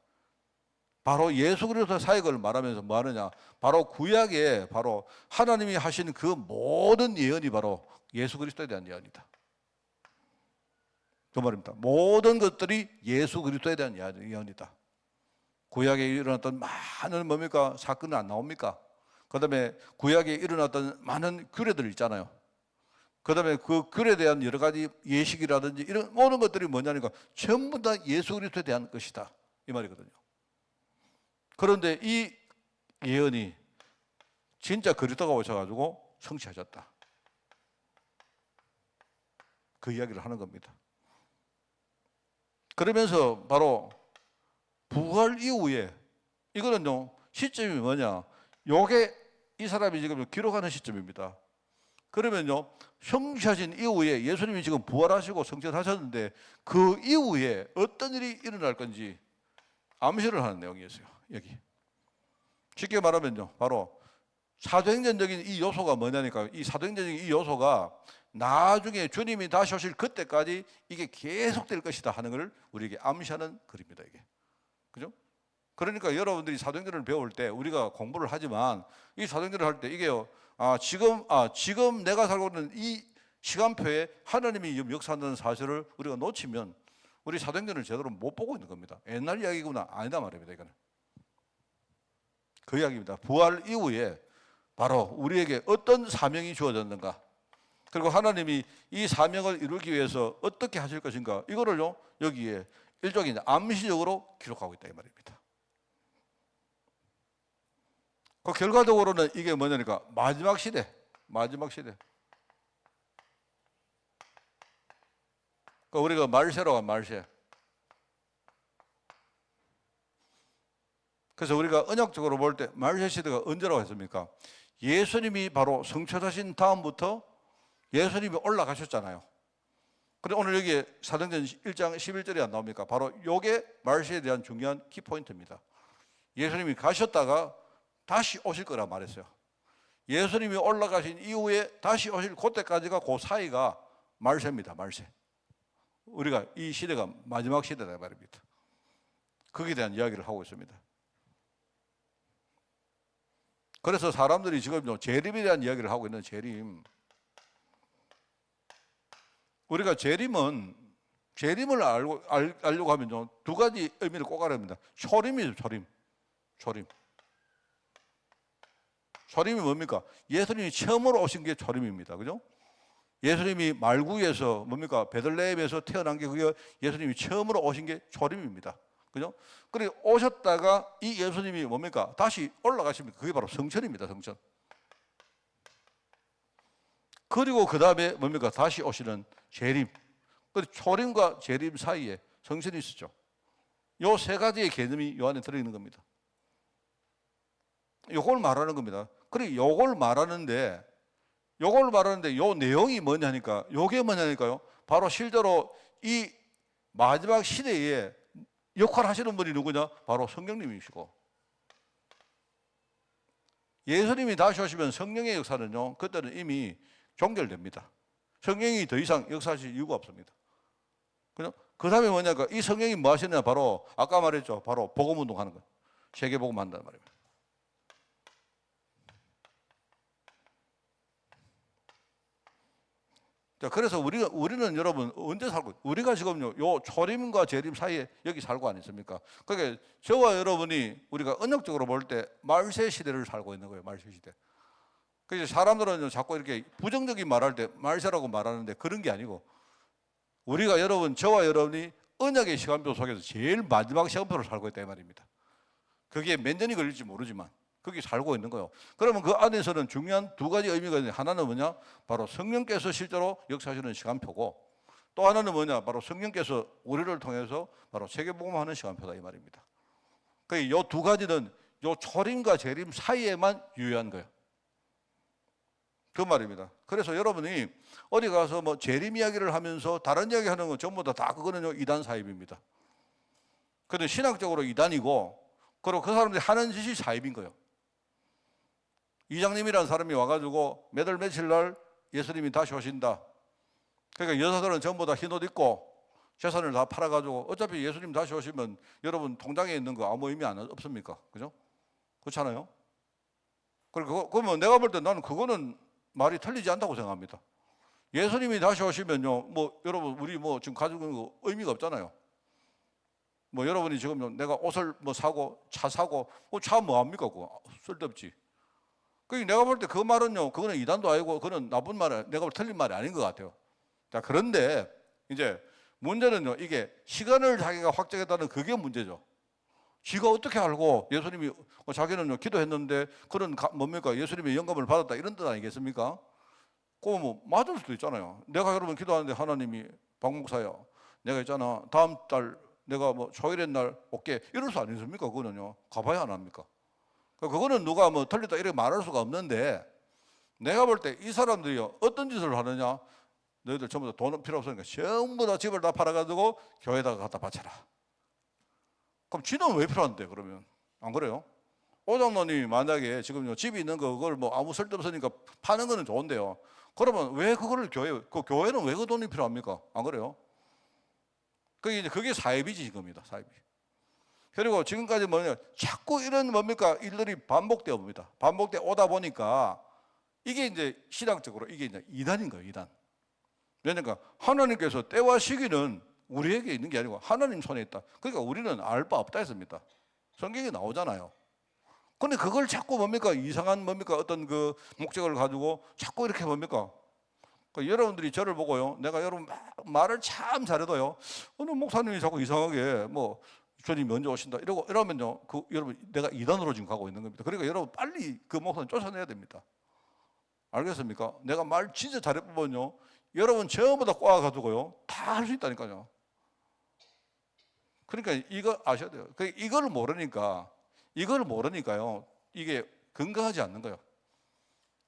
바로 예수 그리스도 사역을 말하면서 뭐 하느냐? 바로 구약에 바로 하나님이 하신 그 모든 예언이 바로 예수 그리스도에 대한 예언이다. 그 말입니다. 모든 것들이 예수 그리스도에 대한 예언이다. 구약에 일어났던 많은 뭡니까? 사건은 안 나옵니까? 그 다음에 구약에 일어났던 많은 규례들 있잖아요. 그 다음에 그 규례에 대한 여러 가지 예식이라든지 이런 모든 것들이 뭐냐니까 전부 다 예수 그리스도에 대한 것이다. 이 말이거든요. 그런데 이 예언이 진짜 그리스도가 오셔가지고 성취하셨다. 그 이야기를 하는 겁니다. 그러면서 바로 부활 이후에 이거는요 시점이 뭐냐? 요게 이 사람이 지금 기록하는 시점입니다. 그러면요 성취하신 이후에 예수님이 지금 부활하시고 성취하셨는데 그 이후에 어떤 일이 일어날 건지 암시를 하는 내용이었어요. 여기 쉽게 말하면요 바로 사도행전적인 이 요소가 뭐냐니까 이 사도행전적인 이 요소가 나중에 주님이 다시 오실 그때까지 이게 계속될 것이다 하는 것을 우리에게 암시하는 글입니다. 이게 그죠? 그러니까 여러분들이 사도행전을 배울 때 우리가 공부를 하지만 이 사도행전을 할 때 이게요 지금 내가 살고 있는 이 시간표에 하나님이 역사한다는 사실을 우리가 놓치면 우리 사도행전을 제대로 못 보고 있는 겁니다. 옛날 이야기구나 아니다 말입니다. 이거는 그 이야기입니다. 부활 이후에 바로 우리에게 어떤 사명이 주어졌는가, 그리고 하나님이 이 사명을 이루기 위해서 어떻게 하실 것인가, 이거를요 여기에 일종의 암시적으로 기록하고 있다 이 말입니다. 그 결과적으로는 이게 뭐냐니까 마지막 시대. 그 우리가 말세로 간 말세. 그래서 우리가 언약적으로 볼 때 말세 시대가 언제라고 했습니까? 예수님이 바로 성취하신 다음부터 예수님이 올라가셨잖아요. 그런데 오늘 여기 사도행전 1장 11절이 안 나옵니까? 바로 이게 말세에 대한 중요한 키포인트입니다. 예수님이 가셨다가 다시 오실 거라 말했어요. 예수님이 올라가신 이후에 다시 오실 그때까지가 그 사이가 말세입니다. 말세. 우리가 이 시대가 마지막 시대다 말입니다. 거기에 대한 이야기를 하고 있습니다. 그래서 사람들이 지금 재림에 대한 이야기를 하고 있는 재림. 우리가 재림을 알려고 하면 두 가지 의미를 꼭 알아야 합니다. 초림이죠, 초림. 초림이 뭡니까? 예수님이 처음으로 오신 게 초림입니다. 그죠? 예수님이 말구에서 뭡니까? 베들레헴에서 태어난 게 그게 예수님이 처음으로 오신 게 초림입니다. 그죠? 그리고 오셨다가 이 예수님이 뭡니까? 다시 올라가십니다. 그게 바로 성천입니다. 성천. 그리고 그 다음에 뭡니까? 다시 오시는 재림. 그 초림과 재림 사이에 성신이 있었죠. 요 세 가지의 개념이 요 안에 들어있는 겁니다. 요걸 말하는 겁니다. 그리고 요걸 말하는데 요 내용이 뭐냐니까, 요게 뭐냐니까요. 바로 실제로 이 마지막 시대에 역할 하시는 분이 누구냐? 바로 성령님이시고, 예수님이 다시 오시면 성령의 역사는요, 그때는 이미 종결됩니다. 성령이 더 이상 역사하실 이유가 없습니다. 그죠? 그 다음에 뭐냐니까, 이 성령이 뭐 하시느냐? 바로 아까 말했죠. 바로 복음 운동하는 거예요. 세계복음 한다는 말입니다. 자, 그래서 우리는 여러분 언제 살고, 우리가 지금요, 요 초림과 재림 사이에 여기 살고 안 있습니까? 그러니까 저와 여러분이 우리가 언역적으로 볼 때 말세 시대를 살고 있는 거예요. 말세 시대. 그래서 사람들은 자꾸 이렇게 부정적인 말할 때 말세라고 말하는데 그런 게 아니고, 우리가 저와 여러분이 언약의 시간표 속에서 제일 마지막 시간표를 살고 있다 이 말입니다. 그게 몇 년이 걸릴지 모르지만 거기 살고 있는 거예요. 그러면 그 안에서는 중요한 두 가지 의미가 있는데, 하나는 뭐냐? 바로 성령께서 실제로 역사하시는 시간표고, 또 하나는 뭐냐? 바로 성령께서 우리를 통해서 바로 세계복음하는 시간표다 이 말입니다. 이 두 가지는 요 초림과 재림 사이에만 유효한 거예요. 그 말입니다. 그래서 여러분이 어디 가서 뭐 재림 이야기를 하면서 다른 이야기 하는 건 전부 다 그거는요 이단 사입입니다. 그런데 신학적으로 이단이고, 그리고 그 사람들이 하는 짓이 사입인 거예요. 이장님이라는 사람이 와가지고 몇 월 며칠 날 예수님이 다시 오신다. 그러니까 여자들은 전부 다 흰 옷 입고 재산을 다 팔아가지고, 어차피 예수님 다시 오시면 여러분 통장에 있는 거 아무 의미 없습니까? 그죠? 그렇잖아요? 그러면 내가 볼 때 나는 그거는 말이 틀리지 않다고 생각합니다. 예수님이 다시 오시면요, 뭐 여러분 우리 뭐 지금 가지고 있는 거 의미가 없잖아요. 뭐 여러분이 지금 내가 옷을 뭐 사고 차 사고, 차 뭐 합니까? 그거 쓸데없지. 내가 볼 때 그 말은요, 그거는 이단도 아니고 그거는 나쁜 말, 내가 볼 때 틀린 말이 아닌 것 같아요. 자, 그런데 이제 문제는요, 이게 시간을 자기가 확정했다는 그게 문제죠. 지가 어떻게 알고 예수님이 자기는 기도했는데 그런 뭡니까? 예수님의 영감을 받았다 이런 뜻 아니겠습니까? 그거 뭐 맞을 수도 있잖아요. 내가 여러분 기도하는데 하나님이 박 목사야, 내가 있잖아 다음 달 내가 뭐 초일의 날 올게 이럴 수 아니십니까? 그거는요 가봐야 안 합니까? 그거는 누가 뭐 틀리다 이렇게 말할 수가 없는데, 내가 볼 때 이 사람들이요 어떤 짓을 하느냐? 너희들 전부 다 돈은 필요 없으니까 전부 다 집을 다 팔아가지고 교회에다가 갖다 바쳐라. 그럼 지는 왜 필요한데 그러면? 안 그래요? 오장로님이 만약에 지금 집이 있는 거 그걸 뭐 아무 쓸데없으니까 파는 거는 좋은데요, 그러면 왜 그거를 교회는 왜 그 돈이 필요합니까? 안 그래요? 그게 사입이지 지금이다, 사입이. 그리고 지금까지 뭐냐, 자꾸 이런 뭡니까 일들이 반복되어 옵니다. 반복되어 오다 보니까 이게 이제 신앙적으로 이게 이제 이단인 거예요, 이단. 왜냐니까 하나님께서 때와 시기는 우리에게 있는 게 아니고 하나님 손에 있다. 그러니까 우리는 알 바 없다 했습니다. 성경에 나오잖아요. 근데 그걸 자꾸 뭡니까 이상한 뭡니까 어떤 그 목적을 가지고 자꾸 이렇게 뭡니까, 여러분들이 저를 보고요, 내가 여러분 말을 참 잘해도요, 어느 목사님이 자꾸 이상하게 뭐 주님이 언제 오신다 이러면요, 여러분 내가 이단으로 지금 가고 있는 겁니다. 그러니까 여러분 빨리 그 목사님 쫓아내야 됩니다. 알겠습니까? 내가 말 진짜 잘해보면요, 여러분 전부 다 꼬아가지고요 다 할 수 있다니까요. 그러니까 이거 아셔야 돼요. 이걸 모르니까요 이게 건강하지 않는 거예요.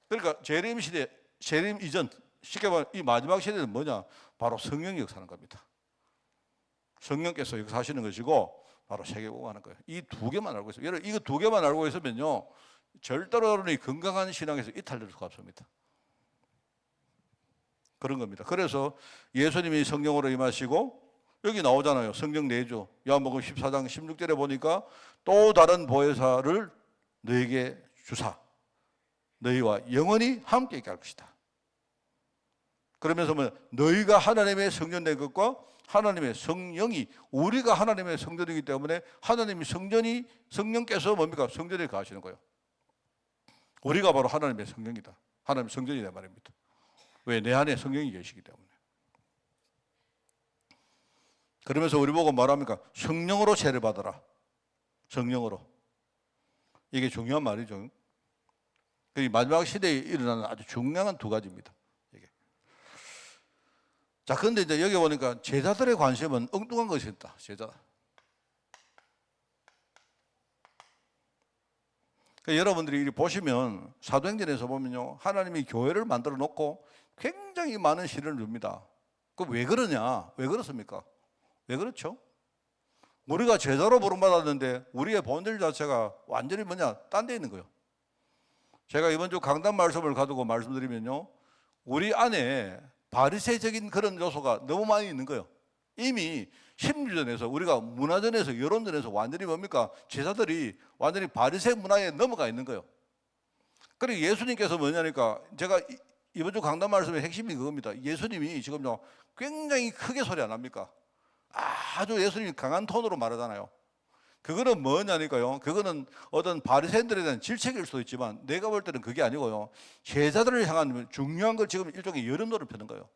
그러니까 재림 시대, 재림 이전, 쉽게 말하면 이 마지막 시대는 뭐냐? 바로 성령이 역사하는 겁니다. 성령께서 역사하시는 것이고 바로 세계복음 하는 거예요. 이 두 개만 알고 있어요. 여러분 이거 두 개만 알고 있으면요 절대로 여러분이 건강한 신앙에서 이탈될 수가 없습니다. 그런 겁니다. 그래서 예수님이 성령으로 임하시고, 여기 나오잖아요. 성령 내주. 요한복음 14장 16절에 보니까 또 다른 보혜사를 너에게 주사 너희와 영원히 함께 있게 할 것이다. 그러면서 뭐 너희가 하나님의 성전된 것과 하나님의 성령이, 우리가 하나님의 성전이기 때문에 하나님이 성령께서 뭡니까? 성전에 거하시는 거예요. 우리가 바로 하나님의 성령이다. 하나님의 성전이다 말입니다. 왜? 내 안에 성령이 계시기 때문에. 그러면서 우리 보고 말합니까? 성령으로 세례 받아라. 성령으로. 이게 중요한 말이죠. 마지막 시대에 일어나는 아주 중요한 두 가지입니다. 이게. 자, 그런데 이제 여기 보니까 제자들의 관심은 엉뚱한 것이 있다. 제자. 그러니까 여러분들이 이리 보시면 사도행전에서 보면요, 하나님이 교회를 만들어 놓고 굉장히 많은 시련을 줍니다. 그 왜 그러냐? 왜 그렇습니까? 왜 그렇죠? 우리가 제자로 부름받았는데 우리의 본질 자체가 완전히 뭐냐? 딴 데 있는 거예요. 제가 이번 주 강단 말씀을 가지고 말씀드리면요, 우리 안에 바리새적인 그런 요소가 너무 많이 있는 거예요. 이미 심리전에서, 우리가 문화전에서, 여론전에서 완전히 뭡니까? 제자들이 완전히 바리새 문화에 넘어가 있는 거예요. 그리고 예수님께서 뭐냐니까, 제가 이번 주 강단 말씀의 핵심이 그겁니다. 예수님이 지금요 굉장히 크게 소리 안 합니까? 아주 예수님이 강한 톤으로 말하잖아요. 그거는 뭐냐니까요, 그거는 어떤 바리새인들에 대한 질책일 수도 있지만 내가 볼 때는 그게 아니고요, 제자들을 향한 중요한 걸 지금 일종의 여론도를 펴는 거예요.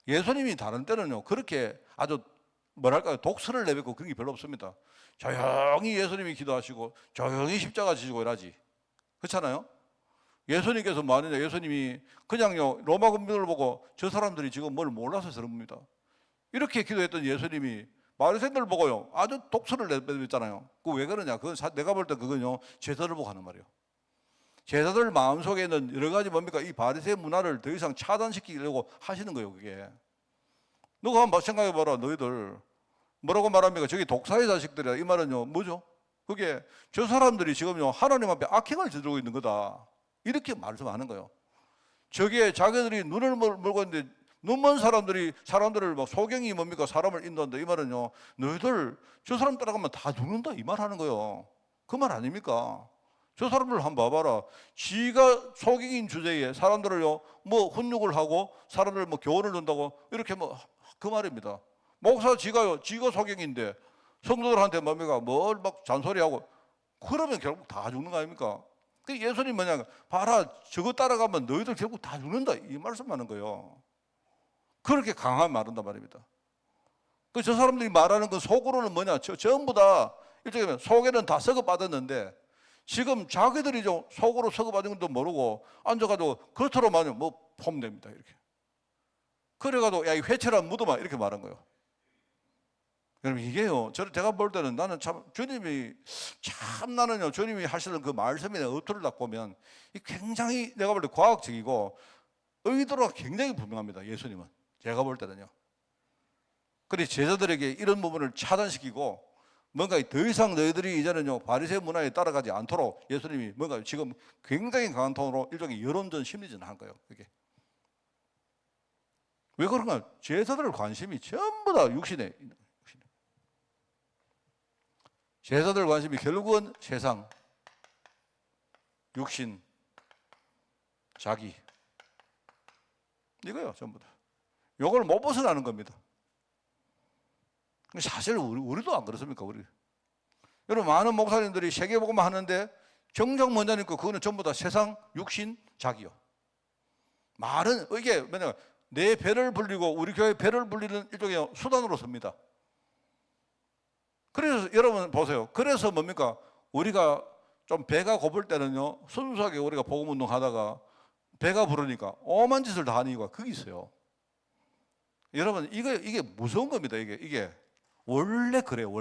예수님이 다른 때는요 그렇게 아주 뭐랄까요, 독설을 내뱉고 그런 게 별로 없습니다. 조용히 예수님이 기도하시고 조용히 십자가 지시고 이러지. 그렇잖아요. 예수님께서 뭐하느냐, 예수님이 그냥요 로마 군병을 보고 저 사람들이 지금 뭘 몰라서 저런 겁니다. 이렇게 기도했던 예수님이 바리새인들 보고요 아주 독설을 내뱉잖아요. 그 왜 그러냐, 그건 내가 볼 때 그건요 제자들 보고 하는 말이에요. 제자들 마음속에는 여러 가지 뭡니까, 이 바리새 문화를 더 이상 차단시키려고 하시는 거예요. 그게 누가 한번 생각해봐라. 너희들 뭐라고 말합니까? 저기 독사의 자식들이야. 이 말은요 뭐죠? 그게 저 사람들이 지금요 하나님 앞에 악행을 저지르고 있는 거다, 이렇게 말씀하는 거예요. 저게 자기들이 눈을 멀고 있는데 눈먼 사람들을 막 소경이 뭡니까, 사람을 인도한다. 이 말은요 너희들 저 사람 따라가면 다 죽는다, 이 말 하는 거예요. 그 말 아닙니까? 저 사람들 한번 봐봐라. 지가 소경인 주제에 사람들을요 뭐 훈육을 하고 사람들 뭐 교훈을 준다고 이렇게 뭐 그 말입니다. 목사 지가 소경인데 성도들한테 뭡니까 뭘 막 잔소리하고 그러면 결국 다 죽는 거 아닙니까? 그 예수님 뭐냐, 봐라 저거 따라가면 너희들 결국 다 죽는다, 이 말씀하는 거예요. 그렇게 강하게 말한단 말입니다. 그 저 사람들이 말하는 그 속으로는 뭐냐, 전부 다 일종의 속에는 다 썩어 빠졌는데 지금 자기들이 좀 속으로 썩어 빠진 것도 모르고 앉아가지고 겉으로만 뭐 폼냅니다 이렇게. 그래가지고 야 이 회초란 묻어마 이렇게 말한 거예요. 여러분 이게요, 제가 볼 때는 나는 참 주님이 참 나는요 주님이 하시는 그 말씀이나 의도를 딱 보면 굉장히 내가 볼 때 과학적이고 의도가 굉장히 분명합니다. 예수님은 제가 볼 때는요. 그래서 제자들에게 이런 부분을 차단시키고 뭔가 더 이상 너희들이 이제는요 바리새 문화에 따라가지 않도록 예수님이 뭔가 지금 굉장히 강한 톤으로 일종의 여론전 심리전 한 거예요. 이게 왜 그런가? 제자들 관심이 전부 다 육신에 있는 거예요. 제자들 관심이 결국은 세상, 육신, 자기, 이거요 전부 다. 이걸 못 벗어나는 겁니다. 사실 우리도 안 그렇습니까? 우리 여러분 많은 목사님들이 세계복음 하는데 정작 뭐냐니까 그거는 전부 다 세상, 육신, 자기요. 말은 이게 뭐냐, 내 배를 불리고 우리 교회 배를 불리는 일종의 수단으로 섭니다. 그래서 여러분 보세요. 그래서 뭡니까? 우리가 좀 배가 고플 때는요 순수하게 우리가 복음 운동하다가 배가 부르니까 오만 짓을 다 하는 이유가 거기 있어요. 여러분 이게 무서운 겁니다. 이게 원래 그래요.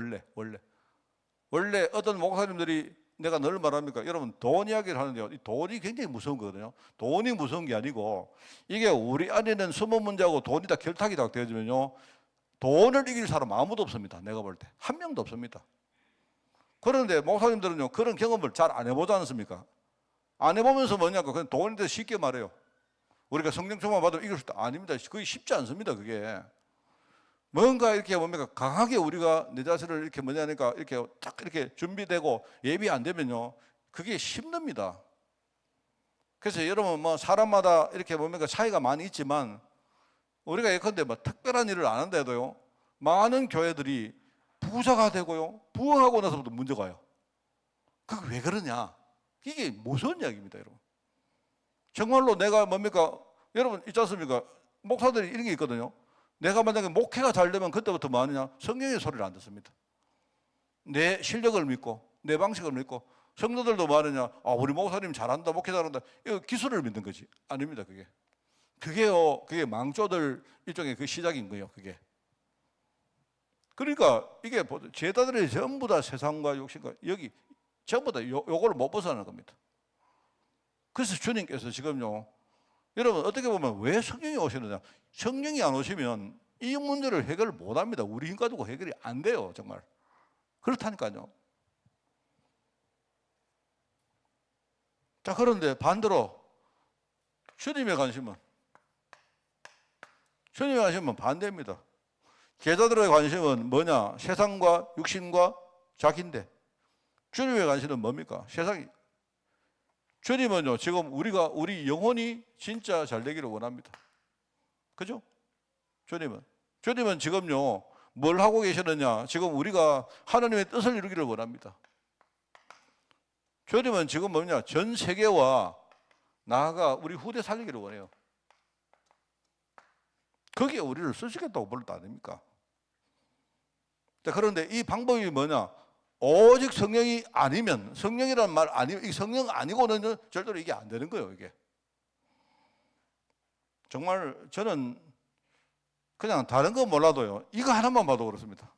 원래 어떤 목사님들이 내가 늘 말합니까? 여러분 돈 이야기를 하는데요, 이 돈이 굉장히 무서운 거거든요. 돈이 무서운 게 아니고 이게 우리 안에는 숨은 문제하고 돈이 다 결탁이 다 되어지면요 돈을 이길 사람 아무도 없습니다. 내가 볼 때 한 명도 없습니다. 그런데 목사님들은요 그런 경험을 잘 안 해보지 않습니까? 안 해보면서 뭐냐고 그냥 돈에 대해서 쉽게 말해요. 우리가 성령 충만 받으면 이길 수 있다. 아닙니다. 그게 쉽지 않습니다. 그게 뭔가 이렇게 뭡니까 강하게 우리가 내 자신을 이렇게 뭐냐니까 이렇게 딱 이렇게 준비되고 예비 안 되면요 그게 힘듭니다. 그래서 여러분 뭐 사람마다 이렇게 뭡니까 차이가 많이 있지만 우리가 예컨대 뭐 특별한 일을 안 한데도요 많은 교회들이 부자가 되고요 부흥하고 나서부터 문제가 와요. 그게 왜 그러냐? 이게 무서운 이야기입니다, 여러분. 정말로 내가 뭡니까 여러분 있지 않습니까? 목사들이 이런 게 있거든요. 내가 만약에 목회가 잘 되면 그때부터 뭐 하느냐? 성령의 소리를 안 듣습니다. 내 실력을 믿고 내 방식을 믿고 성도들도 뭐 하느냐? 아 우리 목사님 잘한다, 목회 잘한다, 이거 기술을 믿는 거지. 아닙니다. 그게 그게 망조들 일종의 그 시작인 거예요. 그게. 그러니까 이게 제자들이 전부 다 세상과 욕심과 여기 전부 다 요거를 못 벗어나는 겁니다. 그래서 주님께서 지금요, 여러분 어떻게 보면 왜 성령이 오시느냐? 성령이 안 오시면 이 문제를 해결을 못 합니다. 우리 힘 가지고 해결이 안 돼요, 정말. 그렇다니까요. 자, 그런데 반대로 주님의 관심은 반대입니다. 제자들의 관심은 뭐냐? 세상과 육신과 자기인데, 주님의 관심은 뭡니까? 세상이. 주님은요, 지금 우리 영혼이 진짜 잘 되기를 원합니다. 그죠? 주님은 지금요, 뭘 하고 계시느냐? 지금 우리가 하나님의 뜻을 이루기를 원합니다. 주님은 지금 뭐냐? 전 세계와 나아가 우리 후대 살리기를 원해요. 거기에 우리를 쓰시겠다고 불렀다 아닙니까? 그런데 이 방법이 뭐냐? 오직 성령이 아니면, 성령이라는 말 아니면, 이 성령 아니고는 절대로 이게 안 되는 거예요, 이게. 정말 저는 그냥 다른 거 몰라도요, 이거 하나만 봐도 그렇습니다.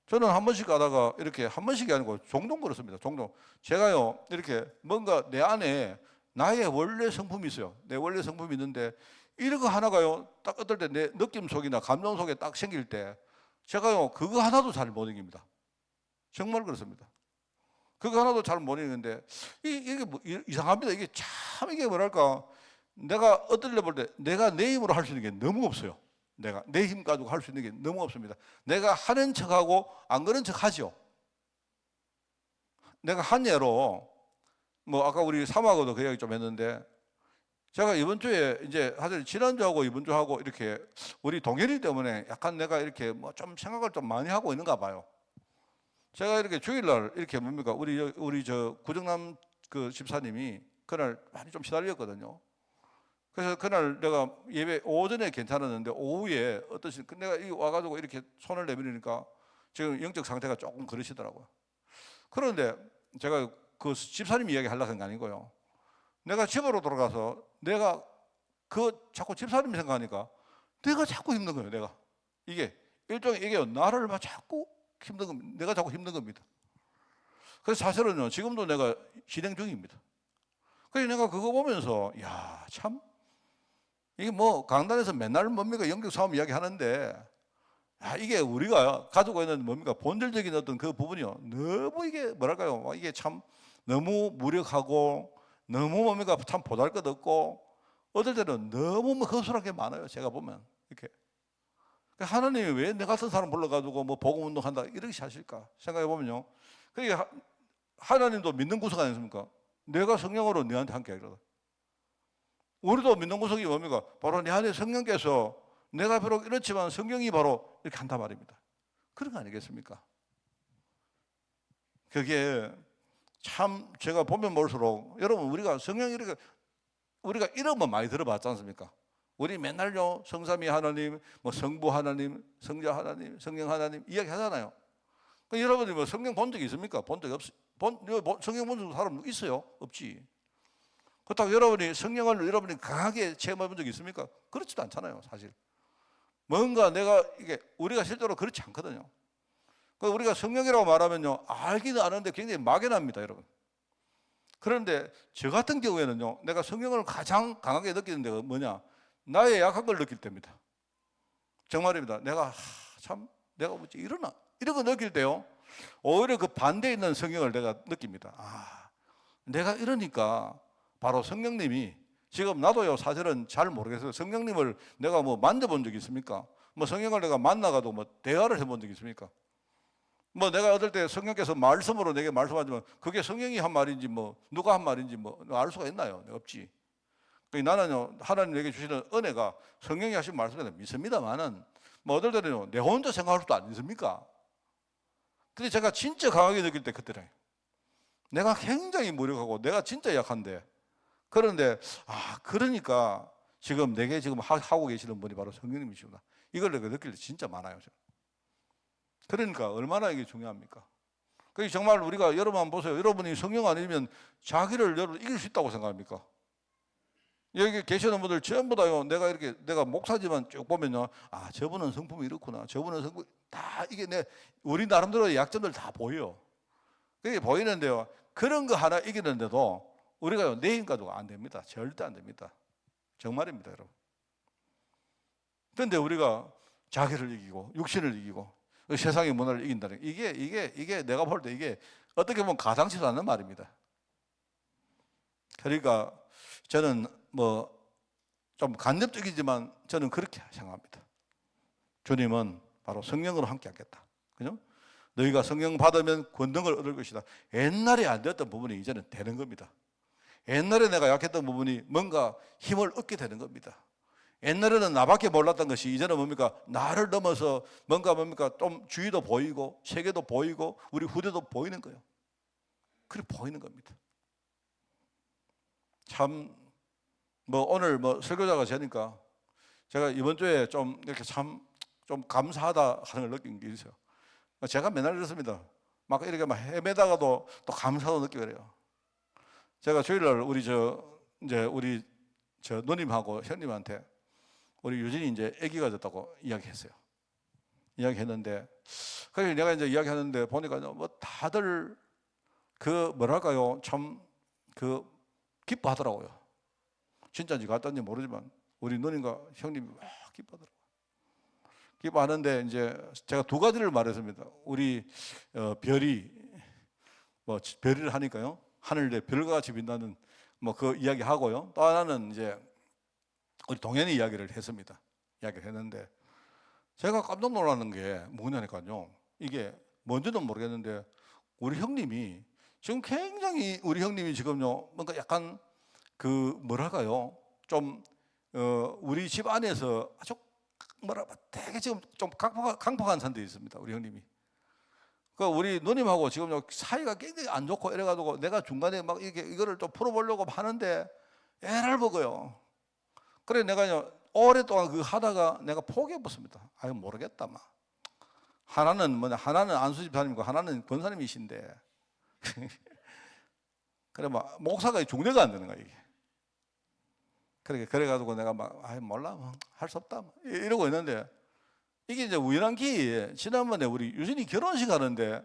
저는 한 번씩 가다가 이렇게 한 번씩이 아니고 종종 그렇습니다. 종종. 제가요, 이렇게 뭔가 내 안에 나의 원래 성품이 있어요. 내 원래 성품이 있는데 이거 하나가요, 딱 어떨 때 내 느낌 속이나 감정 속에 딱 생길 때 제가요, 그거 하나도 잘 못 이깁니다. 정말 그렇습니다. 그거 하나도 잘 못 이기는데 이게 뭐 이상합니다. 이게 참 이게 뭐랄까, 내가 어떨 때 볼 때 내가 내 힘으로 할 수 있는 게 너무 없어요. 내가 내 힘 가지고 할 수 있는 게 너무 없습니다. 내가 하는 척하고 안 그런 척 하죠. 내가 한 예로, 뭐 아까 우리 사모하고도 그 이야기 좀 했는데, 제가 이번 주에 이제 사실 지난주하고 이번 주하고 이렇게 우리 동현이 때문에 약간 내가 이렇게 뭐 좀 생각을 좀 많이 하고 있는가 봐요. 제가 이렇게 주일날 이렇게 뭡니까, 우리 저 구정남 그 집사님이 그날 많이 좀 시달렸거든요. 그래서 그날 내가 예배 오전에 괜찮았는데 오후에 어떠신, 내가 와가지고 이렇게 손을 내밀으니까 지금 영적 상태가 조금 그러시더라고요. 그런데 제가 그 집사님 이야기 하려고 한 게 아니고요. 내가 집으로 돌아가서 내가 자꾸 집사님 생각하니까 내가 자꾸 힘든 거예요. 내가 이게 일종의 이게 나를 막 자꾸 힘든 겁니다. 내가 자꾸 힘든 겁니다. 그래서 사실은요, 지금도 내가 진행 중입니다. 그래서 내가 그거 보면서 야, 참 이게 뭐 강단에서 맨날 뭡니까 영적 싸움 이야기 하는데, 이게 우리가 가지고 있는 뭡니까 본질적인 어떤 그 부분이요, 너무 이게 뭐랄까요, 이게 참 너무 무력하고 너무 뭡니까 참 보잘것없고 어떨 때는 너무 허술한 게 많아요. 제가 보면 이렇게 하나님이 왜 내 같은 사람 불러가지고 뭐 복음 운동한다 이렇게 하실까 생각해 보면요, 그러니까 하나님도 믿는 구석 아니십니까? 내가 성령으로 너한테 함께 하리라. 우리도 믿는 구석이 뭡니까? 바로 내 안에 성령께서, 내가 비록 이렇지만 성령이 바로 이렇게 한단 말입니다. 그런 거 아니겠습니까? 그게 참 제가 보면 볼수록, 여러분 우리가 성령 이렇게 우리가 이름은 많이 들어봤지 않습니까? 우리 맨날요 성삼위 하나님, 뭐 성부 하나님, 성자 하나님, 성령 하나님 이야기 하잖아요. 여러분이 뭐 성령 본 적이 있습니까? 본 적이 없어요. 성령 본 적 사람 있어요? 없지. 그렇다고 여러분이 성령을 여러분이 강하게 체험해 본 적이 있습니까? 그렇지도 않잖아요, 사실. 뭔가 내가 이게 우리가 실제로 그렇지 않거든요. 우리가 성령이라고 말하면요, 알기는 아는데 굉장히 막연합니다, 여러분. 그런데 저 같은 경우에는요, 내가 성령을 가장 강하게 느끼는 데가 뭐냐? 나의 약한 걸 느낄 때입니다. 정말입니다. 내가 내가 어찌 이러나? 이런 거 느낄 때요, 오히려 그 반대에 있는 성령을 내가 느낍니다. 내가 이러니까 바로 성령님이, 지금 나도요 사실은 잘 모르겠어요. 성령님을 내가 뭐 만져본 적이 있습니까? 뭐 성령을 내가 만나가도 뭐 대화를 해본 적이 있습니까? 뭐 내가 어떨 때 성령께서 말씀으로 내게 말씀하지만 그게 성령이 한 말인지 뭐 누가 한 말인지 뭐 알 수가 있나요? 없지. 나는요, 하나님 내게 주시는 은혜가 성령이 하신 말씀을 믿습니다만은 뭐 어떨 때는요, 내 혼자 생각할 수도 안 있습니까? 근데 제가 진짜 강하게 느낄 때 그때래요. 내가 굉장히 무력하고 내가 진짜 약한데, 그런데 그러니까 지금 내게 지금 하고 계시는 분이 바로 성령님이시구나, 이걸 내가 느낄 때 진짜 많아요. 그러니까 얼마나 이게 중요합니까? 그게 정말 우리가, 여러분 한번 보세요. 여러분이 성령 아니면 자기를 여러분 이길 수 있다고 생각합니까? 여기 계시는 분들 전부 다요. 내가 목사지만 쭉 보면요. 아, 저분은 성품이 이렇구나. 저분은 성품 다 이게 우리 나름대로 약점들 다 보여. 그게 보이는데요. 그런 거 하나 이기는데도 우리가 내 힘 가지고 안 됩니다. 절대 안 됩니다. 정말입니다, 여러분. 그런데 우리가 자기를 이기고 육신을 이기고 세상의 문화를 이긴다는 이게 내가 볼 때 이게 어떻게 보면 가당치도 않는 말입니다. 그러니까 저는 뭐 좀 간접적이지만 저는 그렇게 생각합니다. 주님은 바로 성령으로 함께 하겠다. 그죠? 너희가 성령 받으면 권능을 얻을 것이다. 옛날에 안 되었던 부분이 이제는 되는 겁니다. 옛날에 내가 약했던 부분이 뭔가 힘을 얻게 되는 겁니다. 옛날에는 나밖에 몰랐던 것이 이제는 뭡니까? 나를 넘어서 뭡니까? 좀 주위도 보이고 세계도 보이고 우리 후대도 보이는 거예요. 그렇게 보이는 겁니다. 참 뭐 오늘 뭐 설교자가 되니까 제가 이번 주에 좀 이렇게 참 좀 감사하다 하는 걸 느낀 게 있어요. 제가 맨날 그렇습니다. 막 이렇게 막 헤매다가도 또 감사도 느끼고 그래요. 제가 주일날 우리 누님하고 형님한테 우리 유진이 이제 아기가 됐다고 이야기했어요. 이야기했는데 그래서 내가 이제 이야기하는데 보니까 뭐 다들 그 뭐랄까요 참 그 기뻐하더라고요. 진짜인지 가짜인지 모르지만 우리 누님과 형님이 막 기뻐하더라고요. 기뻐하는데 이제 제가 두 가지를 말했습니다. 우리 별이 뭐 별을 하니까요 하늘에 별과 같이 빛나는 뭐 그 이야기 하고요. 또 하나는 이제 우리 동현이 이야기를 했습니다. 이야기를 했는데 제가 깜짝 놀라는 게 뭐냐니까요. 이게 뭔지는 모르겠는데 우리 형님이 지금 굉장히 우리 형님이 지금요 뭔가 약간 그 뭐랄까요 좀 우리 집 안에서 아주 되게 지금 좀 강팍한 상태에 있습니다. 우리 형님이. 그 우리 누님하고 지금 사이가 굉장히 안 좋고 이래가지고 내가 중간에 막 이거를 좀 풀어보려고 하는데 애를 먹어요. 그래 내가 오랫동안 그 하다가 내가 포기해봤습니다. 아유 모르겠다 막. 하나는 안수 집사님이고 하나는 권사님이신데 그래 막 목사가 중대가 안 되는 거야 이게. 그래가지고 내가 막 아이 몰라 할 수 없다 이러고 있는데 이게 이제 우연한 기회에 지난번에 우리 유진이 결혼식 하는데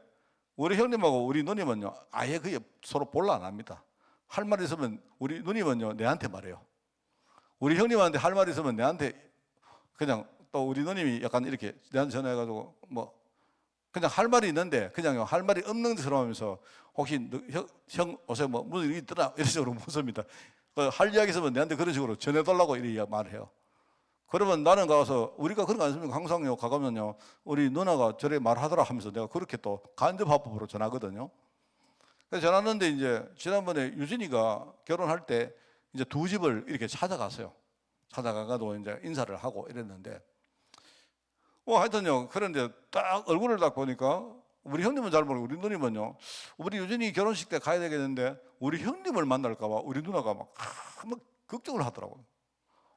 우리 형님하고 우리 누님은요 아예 그게 서로 볼라 안 합니다. 할 말 있으면 우리 누님은요 내한테 말해요. 우리 형님한테 할 말 있으면 내한테 그냥 또 우리 누님이 약간 이렇게 내한테 전화해가지고 뭐 그냥 할 말이 있는데 그냥 할 말이 없는 것처럼 하면서 혹시 형 어제 뭐 무슨 일이 있더라 이런 식으로 묻습니다. 할 이야기 있으면 내한테 그런 식으로 전해달라고 이렇게 말해요. 그러면 나는 가서 우리가 그런 거 아닙니까? 항상요 가가면요 우리 누나가 저래 말하더라 하면서 내가 그렇게 또 간접화법으로 전하거든요. 그래서 전화하는데 이제 지난번에 유진이가 결혼할 때 이제 두 집을 이렇게 찾아갔어요. 찾아가가지고 이제 인사를 하고 이랬는데 하여튼요 그런데 딱 얼굴을 딱 보니까 우리 형님은 잘 모르고 우리 누님은요 우리 유진이 결혼식 때 가야 되겠는데 우리 형님을 만날까 봐 우리 누나가 막 걱정을 하더라고요.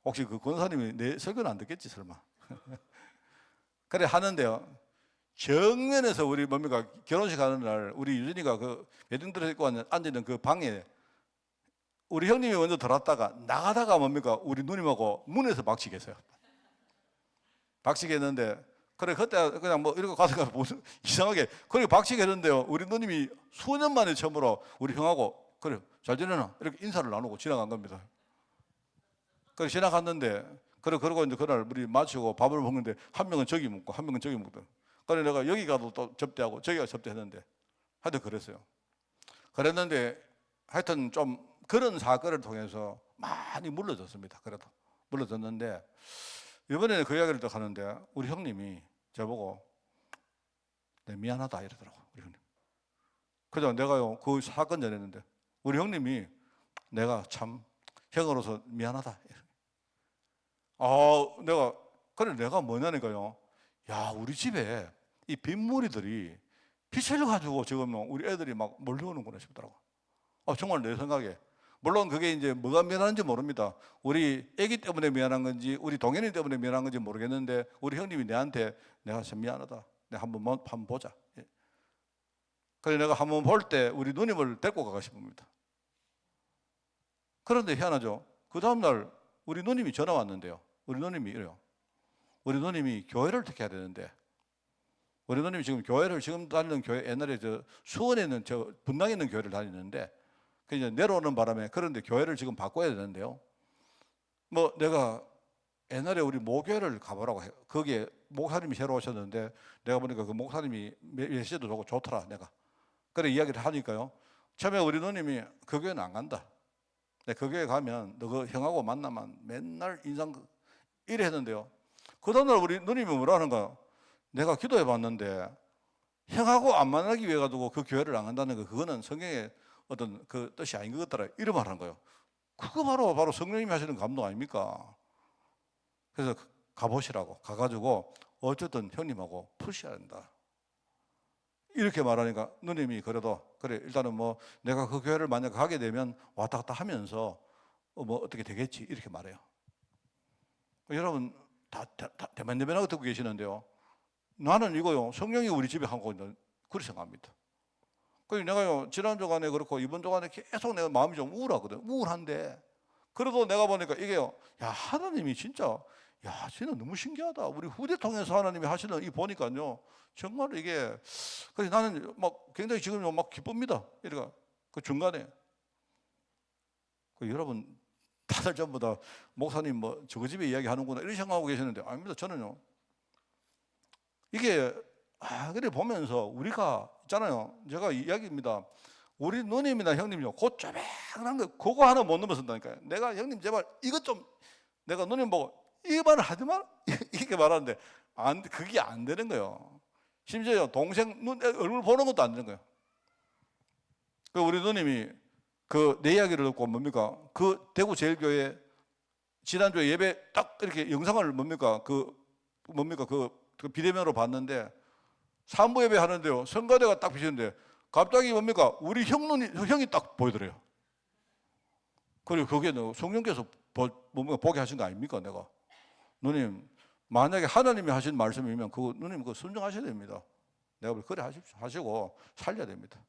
혹시 그 권사님이 내 설교는 안 듣겠지 설마. 그래 하는데요 정면에서 우리 뭡니까 결혼식 하는 날 우리 유진이가 그 웨딩드레스 입고 앉아있는 그 방에 우리 형님이 먼저 들어왔다가 나가다가 뭡니까 우리 누님하고 문에서 박치겠어요. 박치겠는데 그래 그때 그냥 뭐 이러고 가서 무슨 이상하게 그렇게 박치겠는데요 우리 누님이 수년 만에 처음으로 우리 형하고 그래 잘 지내나 이렇게 인사를 나누고 지나간 겁니다. 그래 지나갔는데 그러고 이제 그날 우리 마치고 밥을 먹는데 한 명은 저기 먹고 한 명은 저기 먹던. 그래 내가 여기 가도 또 접대하고 저기가 접대했는데 하여튼 그랬어요. 그랬는데 하여튼 좀 그런 사건을 통해서 많이 물러졌습니다. 그래도 물러졌는데 이번에는 그 이야기를 또 하는데 우리 형님이 저보고 내 미안하다 이러더라고 우리 형님. 그래서 내가요 그 사건 전했는데 우리 형님이 내가 참 형으로서 미안하다. 내가 뭐냐니까요. 야 우리 집에 이 빗무리들이 빛을 가지고 지금 우리 애들이 막 몰려오는구나 싶더라고. 정말 내 생각에 물론 그게 이제 뭐가 미안한지 모릅니다. 우리 애기 때문에 미안한 건지 우리 동현이 때문에 미안한 건지 모르겠는데 우리 형님이 내한테 내가 참 미안하다. 내가 한번 보자. 그래서 내가 한번 볼 때 우리 누님을 데리고 가고 싶습니다. 그런데 희한하죠. 그 다음날 우리 누님이 전화 왔는데요. 우리 누님이 이래요. 우리 누님이 교회를 어떻게 해야 되는데, 우리 누님이 지금 교회를, 지금 다니는 교회, 옛날에 저 수원에 있는, 저 분당에 있는 교회를 다니는데, 그 이제 내려오는 바람에, 그런데 교회를 지금 바꿔야 되는데요. 뭐 내가 옛날에 우리 모교회를 가보라고 해요. 거기에 목사님이 새로 오셨는데, 내가 보니까 그 목사님이 메시지도 좋고 좋더라, 내가. 그래 이야기를 하니까요. 처음에 우리 누님이 그 교회는 안 간다. 그 교회 가면 너 그 형하고 만나면 맨날 인상 이래 했는데요. 그 다음날 우리 누님이 뭐라 하는가? 내가 기도해 봤는데 형하고 안 만나기 위해 가지고 그 교회를 안 간다는 거, 그거는 성경의 어떤 그 뜻이 아닌 것 같더라, 이런 말 한 거예요. 그거 바로 성령님이 하시는 감동 아닙니까? 그래서 가보시라고, 가가지고 어쨌든 형님하고 푸셔야 된다, 이렇게 말하니까 누님이 그래도 그래 일단은 뭐 내가 그 교회를 만약 가게 되면 왔다 갔다 하면서 뭐 어떻게 되겠지, 이렇게 말해요. 여러분 다 대면대면하고 듣고 계시는데요. 나는 이거요, 성령이 우리 집에 하고 있는, 그렇게 생각합니다. 그래서 내가요, 지난 주간에 그렇고 이번 주간에 계속 내가 마음이 좀 우울하거든. 우울한데 그래도 내가 보니까 이게요, 야 하나님이 진짜, 야 진짜 너무 신기하다. 우리 후대 통해서 하나님이 하시는 이 보니까요, 정말 이게, 그래서 나는 막 굉장히 지금 막 기쁩니다. 이래가 그 중간에 그 여러분 다들 전부 다 목사님 뭐 저거 집에 이야기하는구나 이런 생각하고 계시는데, 아닙니다. 저는요, 이게 그래 보면서 우리가 있잖아요, 제가 이야기입니다. 우리 누님이나 형님이요, 그 쪼매한 거 그거 하나 못 넘어선다니까요. 내가 형님 제발 이것 좀, 내가 누님 보고 이 말을 하지 마 이렇게 말하는데 그게 안 되는 거예요. 심지어 동생 얼굴 보는 것도 안 되는 거예요. 그 우리 누님이 그 내 이야기를 듣고 뭡니까, 그 대구 제일교회 지난주에 예배 딱 이렇게 영상을 뭡니까 그 비대면으로 봤는데, 산부 예배 하는데요, 성가대가 딱 비치는데 갑자기 뭡니까 우리 형이 딱 보이더래요. 그리고 그게 성령께서 뭡니까 보게 하신 거 아닙니까? 내가 누님 만약에 하나님이 하신 말씀이면 그거 누님 그거 순종하셔야 됩니다. 내가 그래 하시고 살려야 됩니다.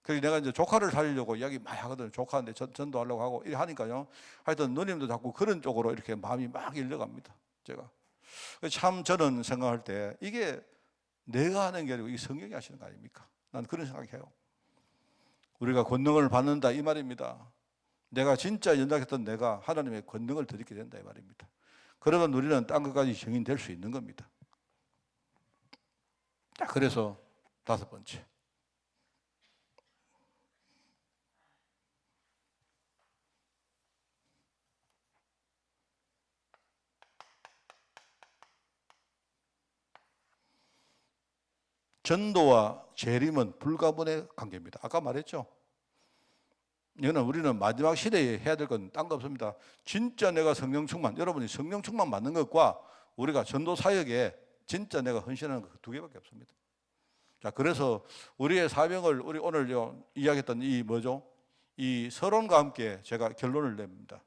그래서 내가 이제 조카를 살리려고 이야기 많이 하거든요. 조카한테 전도하려고 하고 이렇게 하니까요, 하여튼 누님도 자꾸 그런 쪽으로 이렇게 마음이 막 일러갑니다. 제가 참 저는 생각할 때 이게 내가 하는 게 아니고 이 성경이 하시는 거 아닙니까? 난 그런 생각해요. 우리가 권능을 받는다 이 말입니다. 내가 진짜 연약했던 내가 하나님의 권능을 드리게 된다 이 말입니다. 그러면 우리는 딴 것까지 증인될 수 있는 겁니다. 그래서 다섯 번째, 전도와 재림은 불가분의 관계입니다. 아까 말했죠. 이거는 우리는 마지막 시대에 해야 될 건 딴 거 없습니다. 진짜 내가 성령 충만, 여러분이 성령 충만 받는 것과 우리가 전도 사역에 진짜 내가 헌신하는 것 두 개밖에 없습니다. 자, 그래서 우리의 사명을 우리 오늘 이야기했던 이 뭐죠? 이 서론과 함께 제가 결론을 냅니다.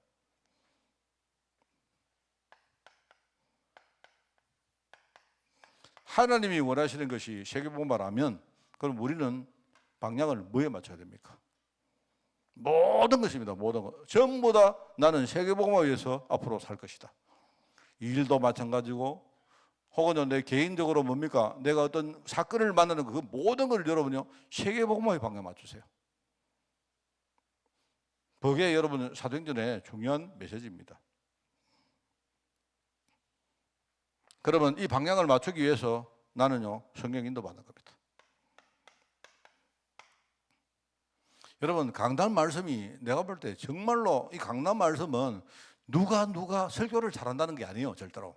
하나님이 원하시는 것이 세계복음화라면 그럼 우리는 방향을 뭐에 맞춰야 됩니까? 모든 것입니다. 모든 것. 전부 다 나는 세계복음화를 위해서 앞으로 살 것이다. 일도 마찬가지고 혹은 내 개인적으로 뭡니까? 내가 어떤 사건을 만나는 그 모든 걸 여러분요, 세계복음화의 방향에 맞추세요. 그게 여러분 사도행전의 중요한 메시지입니다. 그러면 이 방향을 맞추기 위해서 나는요, 성경 인도 받는 겁니다. 여러분 강단 말씀이 내가 볼 때 정말로 이 강단 말씀은 누가 설교를 잘한다는 게 아니에요. 절대로.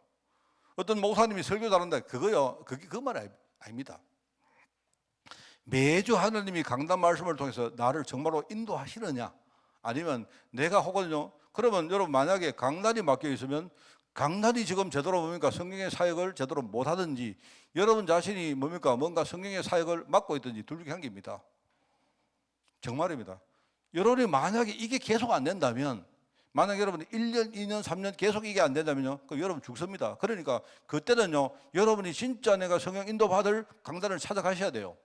어떤 목사님이 설교 잘한다 그거요, 그게 그 말 아닙니다. 매주 하나님이 강단 말씀을 통해서 나를 정말로 인도하시느냐, 아니면 내가 혹은요, 그러면 여러분 만약에 강단이 맡겨 있으면 강단이 지금 제대로 뭡니까 성경의 사역을 제대로 못하든지, 여러분 자신이 뭡니까 뭔가 성경의 사역을 맡고 있든지 둘 중에 한 개입니다. 정말입니다. 여러분이 만약에 이게 계속 안 된다면, 만약 여러분이 1년, 2년, 3년 계속 이게 안 된다면요, 그럼 여러분 죽습니다. 그러니까 그때는요, 여러분이 진짜 내가 성령 인도받을 강단을 찾아가셔야 돼요.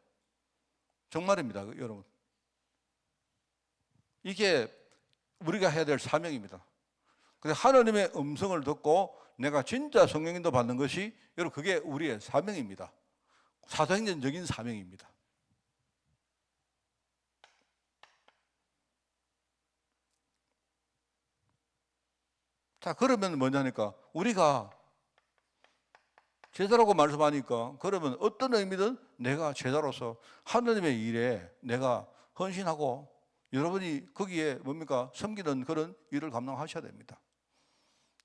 정말입니다, 여러분. 이게 우리가 해야 될 사명입니다. 그래서 하나님의 음성을 듣고 내가 진짜 성령인도 받는 것이 여러분 그게 우리의 사명입니다. 사도행전적인 사명입니다. 자, 그러면 뭐냐니까 우리가 제자라고 말씀하니까 그러면 어떤 의미든 내가 제자로서 하나님의 일에 내가 헌신하고 여러분이 거기에 뭡니까? 섬기는 그런 일을 감당하셔야 됩니다.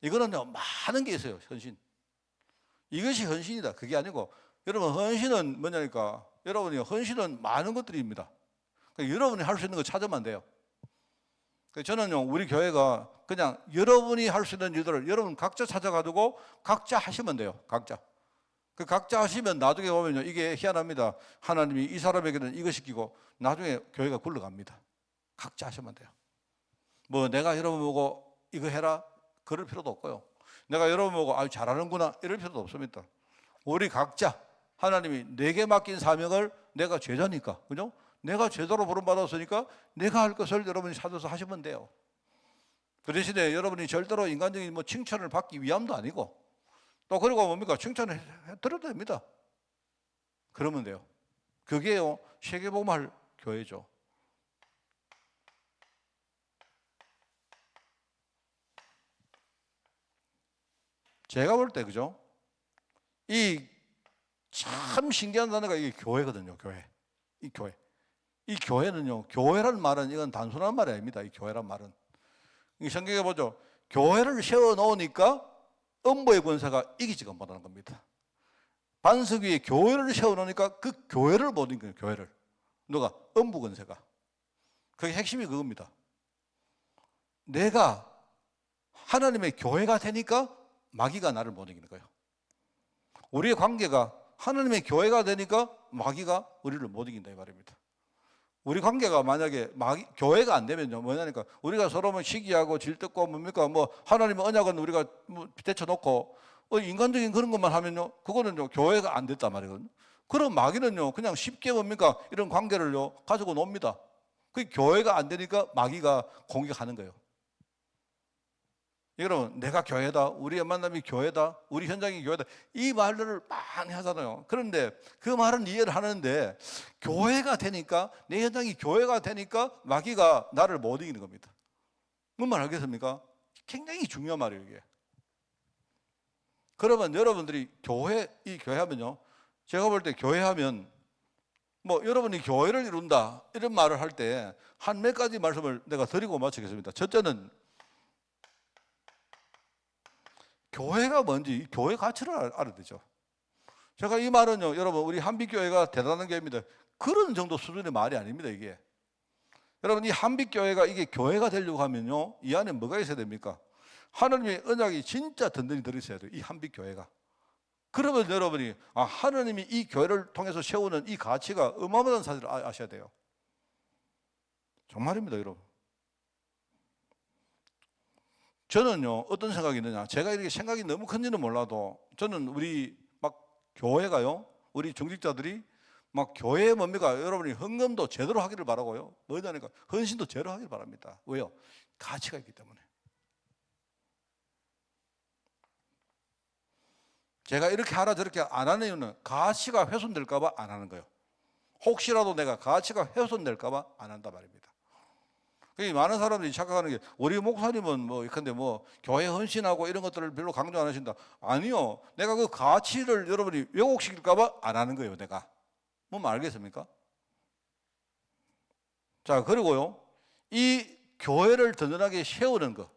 이거는요, 많은 게 있어요, 헌신. 이것이 헌신이다. 그게 아니고, 여러분, 헌신은 뭐냐니까, 여러분이 헌신은 많은 것들입니다. 그러니까 여러분이 할 수 있는 거 찾으면 돼요. 저는요, 우리 교회가 그냥 여러분이 할 수 있는 일들을 여러분 각자 찾아가지고 각자 하시면 돼요. 각자. 그 각자 하시면 나중에 보면요, 이게 희한합니다. 하나님이 이 사람에게는 이거 시키고 나중에 교회가 굴러갑니다. 각자 하시면 돼요. 뭐 내가 여러분 보고 이거 해라 그럴 필요도 없고요. 내가 여러분 보고 아유 잘하는구나 이럴 필요도 없습니다. 우리 각자 하나님이 내게 맡긴 사명을 내가 제자니까, 그죠? 내가 제자로 부름받았으니까 내가 할 것을 여러분이 찾아서 하시면 돼요. 그 대신에 여러분이 절대로 인간적인 뭐 칭찬을 받기 위함도 아니고 또 그리고 뭡니까? 칭찬을 들어도 됩니다. 그러면 돼요. 그게요 세계복음할 교회죠. 제가 볼 때 그죠? 이 참 신기한 단어가 이게 교회거든요. 교회. 이 교회. 이 교회는요. 교회란 말은 이건 단순한 말이 아닙니다. 이 교회란 말은. 이 성경에 보죠. 교회를 세워 놓으니까 음부의 권세가 이기지가 못하는 겁니다. 반석 위에 교회를 세워 놓으니까 그 교회를 못 이기는 거예요. 교회를. 누가? 음부 권세가. 그게 핵심이 그겁니다. 내가 하나님의 교회가 되니까 마귀가 나를 못 이기는 거예요. 우리의 관계가 하나님의 교회가 되니까 마귀가 우리를 못 이긴다 이 말입니다. 우리 관계가 만약에 교회가 안 되면요 뭐냐니까 우리가 서로 뭐 시기하고 질뜯고 뭡니까 뭐 하나님의 언약은 우리가 뭐 대쳐놓고 인간적인 그런 것만 하면요 그거는요 교회가 안 됐단 말이거든요. 그럼 마귀는요 그냥 쉽게 뭡니까 이런 관계를요 가지고 놉니다. 그 교회가 안 되니까 마귀가 공격하는 거예요. 여러분 내가 교회다, 우리의 만남이 교회다, 우리 현장이 교회다 이 말들을 많이 하잖아요. 그런데 그 말은 이해를 하는데 교회가 되니까 내 현장이 교회가 되니까 마귀가 나를 못 이기는 겁니다. 뭔 말 알겠습니까? 굉장히 중요한 말이에요 이게. 그러면 여러분들이 이 교회 하면요 제가 볼 때 교회 하면 뭐 여러분이 교회를 이룬다 이런 말을 할 때 한 몇 가지 말씀을 내가 드리고 마치겠습니다. 첫째는 교회가 뭔지 교회 가치를 알아야 되죠. 제가 이 말은요 여러분 우리 한빛교회가 대단한 교회입니다. 그런 정도 수준의 말이 아닙니다 이게. 여러분 이 한빛교회가 이게 교회가 되려고 하면요 이 안에 뭐가 있어야 됩니까? 하나님의 언약이 진짜 든든히 들어있어야 돼요 이 한빛교회가. 그러면 여러분이 하나님이 이 교회를 통해서 세우는 이 가치가 어마어마한 사실을 아셔야 돼요. 정말입니다 여러분. 저는요 어떤 생각이 있느냐, 제가 이렇게 생각이 너무 큰지는 몰라도 저는 우리 막 교회가요 우리 중직자들이 막 교회에 뭡니까 여러분이 헌금도 제대로 하기를 바라고요 뭐냐니까 헌신도 제대로 하기를 바랍니다. 왜요? 가치가 있기 때문에. 제가 이렇게 하라 저렇게 안 하는 이유는 가치가 훼손될까 봐 안 하는 거예요. 혹시라도 내가 가치가 훼손될까 봐 안 한다 말입니다. 많은 사람들이 착각하는 게 우리 목사님은 뭐 근데 뭐 교회 헌신하고 이런 것들을 별로 강조 안 하신다. 아니요. 내가 그 가치를 여러분이 왜곡시킬까 봐 안 하는 거예요 내가. 뭔 알겠습니까? 자 그리고요 이 교회를 든든하게 세우는 거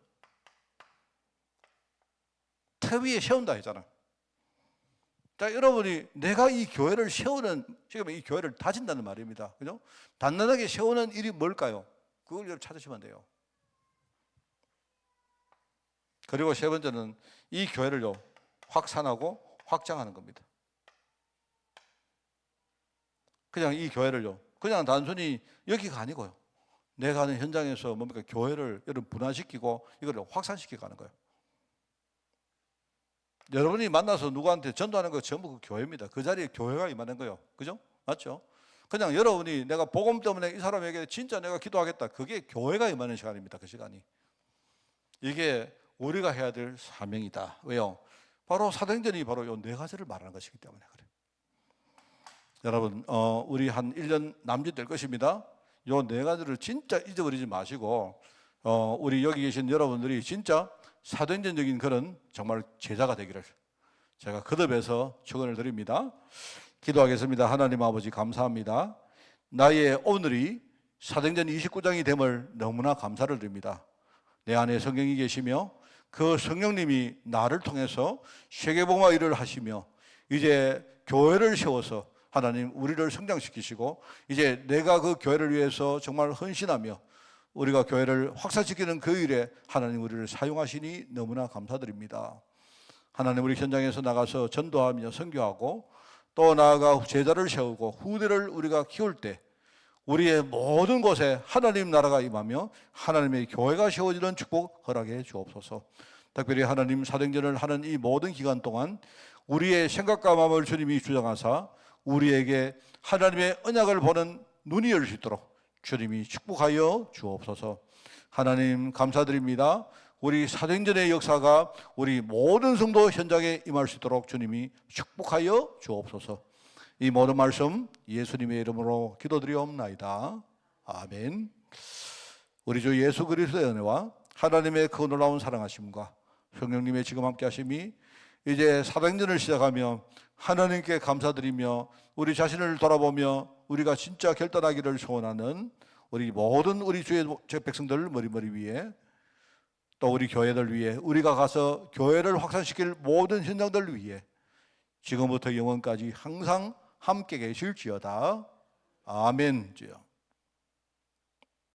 터 위에 세운다 했잖아. 자 여러분이 내가 이 교회를 세우는 지금 이 교회를 다진다는 말입니다. 그죠? 단단하게 세우는 일이 뭘까요? 그걸 여러분 찾으시면 돼요. 그리고 세 번째는 이 교회를요 확산하고 확장하는 겁니다. 그냥 이 교회를요 그냥 단순히 여기가 아니고요 내가 하는 현장에서 뭡니까 교회를 여러분 분화시키고 이걸 확산시켜 가는 거예요. 여러분이 만나서 누구한테 전도하는 거 전부 그 교회입니다. 그 자리에 교회가 임하는 거예요. 그죠? 맞죠? 그냥 여러분이 내가 복음 때문에 이 사람에게 진짜 내가 기도하겠다. 그게 교회가 임하는 시간입니다. 그 시간이. 이게 우리가 해야 될 사명이다. 왜요? 바로 사도행전이 바로 이 네 가지를 말하는 것이기 때문에 그래요. 여러분, 우리 한 1년 남짓 될 것입니다. 요 네 가지를 진짜 잊어버리지 마시고, 우리 여기 계신 여러분들이 진짜 사도행전적인 그런 정말 제자가 되기를 제가 거듭해서 축원을 드립니다. 기도하겠습니다. 하나님 아버지 감사합니다. 나의 오늘이 사도행전 29장이 됨을 너무나 감사를 드립니다. 내 안에 성령이 계시며 그 성령님이 나를 통해서 세계복음화 일을 하시며 이제 교회를 세워서 하나님 우리를 성장시키시고 이제 내가 그 교회를 위해서 정말 헌신하며 우리가 교회를 확산시키는 그 일에 하나님 우리를 사용하시니 너무나 감사드립니다. 하나님 우리 현장에서 나가서 전도하며 선교하고 또 나아가 제자를 세우고 후대를 우리가 키울 때 우리의 모든 곳에 하나님 나라가 임하며 하나님의 교회가 세워지는 축복 허락해 주옵소서. 특별히 하나님 사도행전을 하는 이 모든 기간 동안 우리의 생각과 마음을 주님이 주장하사 우리에게 하나님의 언약을 보는 눈이 열릴 수 있도록 주님이 축복하여 주옵소서. 하나님 감사드립니다. 우리 사도행전의 역사가 우리 모든 성도 현장에 임할 수 있도록 주님이 축복하여 주옵소서. 이 모든 말씀 예수님의 이름으로 기도드리옵나이다. 아멘. 우리 주 예수 그리스도의 은혜와 하나님의 그 놀라운 사랑하심과 성령님의 지금 함께 하심이 이제 사도행전을 시작하며 하나님께 감사드리며 우리 자신을 돌아보며 우리가 진짜 결단하기를 소원하는 우리 모든 우리 주의 백성들 머리 위에 또 우리 교회들 위해 우리가 가서 교회를 확산시킬 모든 현장들 위해 지금부터 영원까지 항상 함께 계실지어다. 아멘. 주여.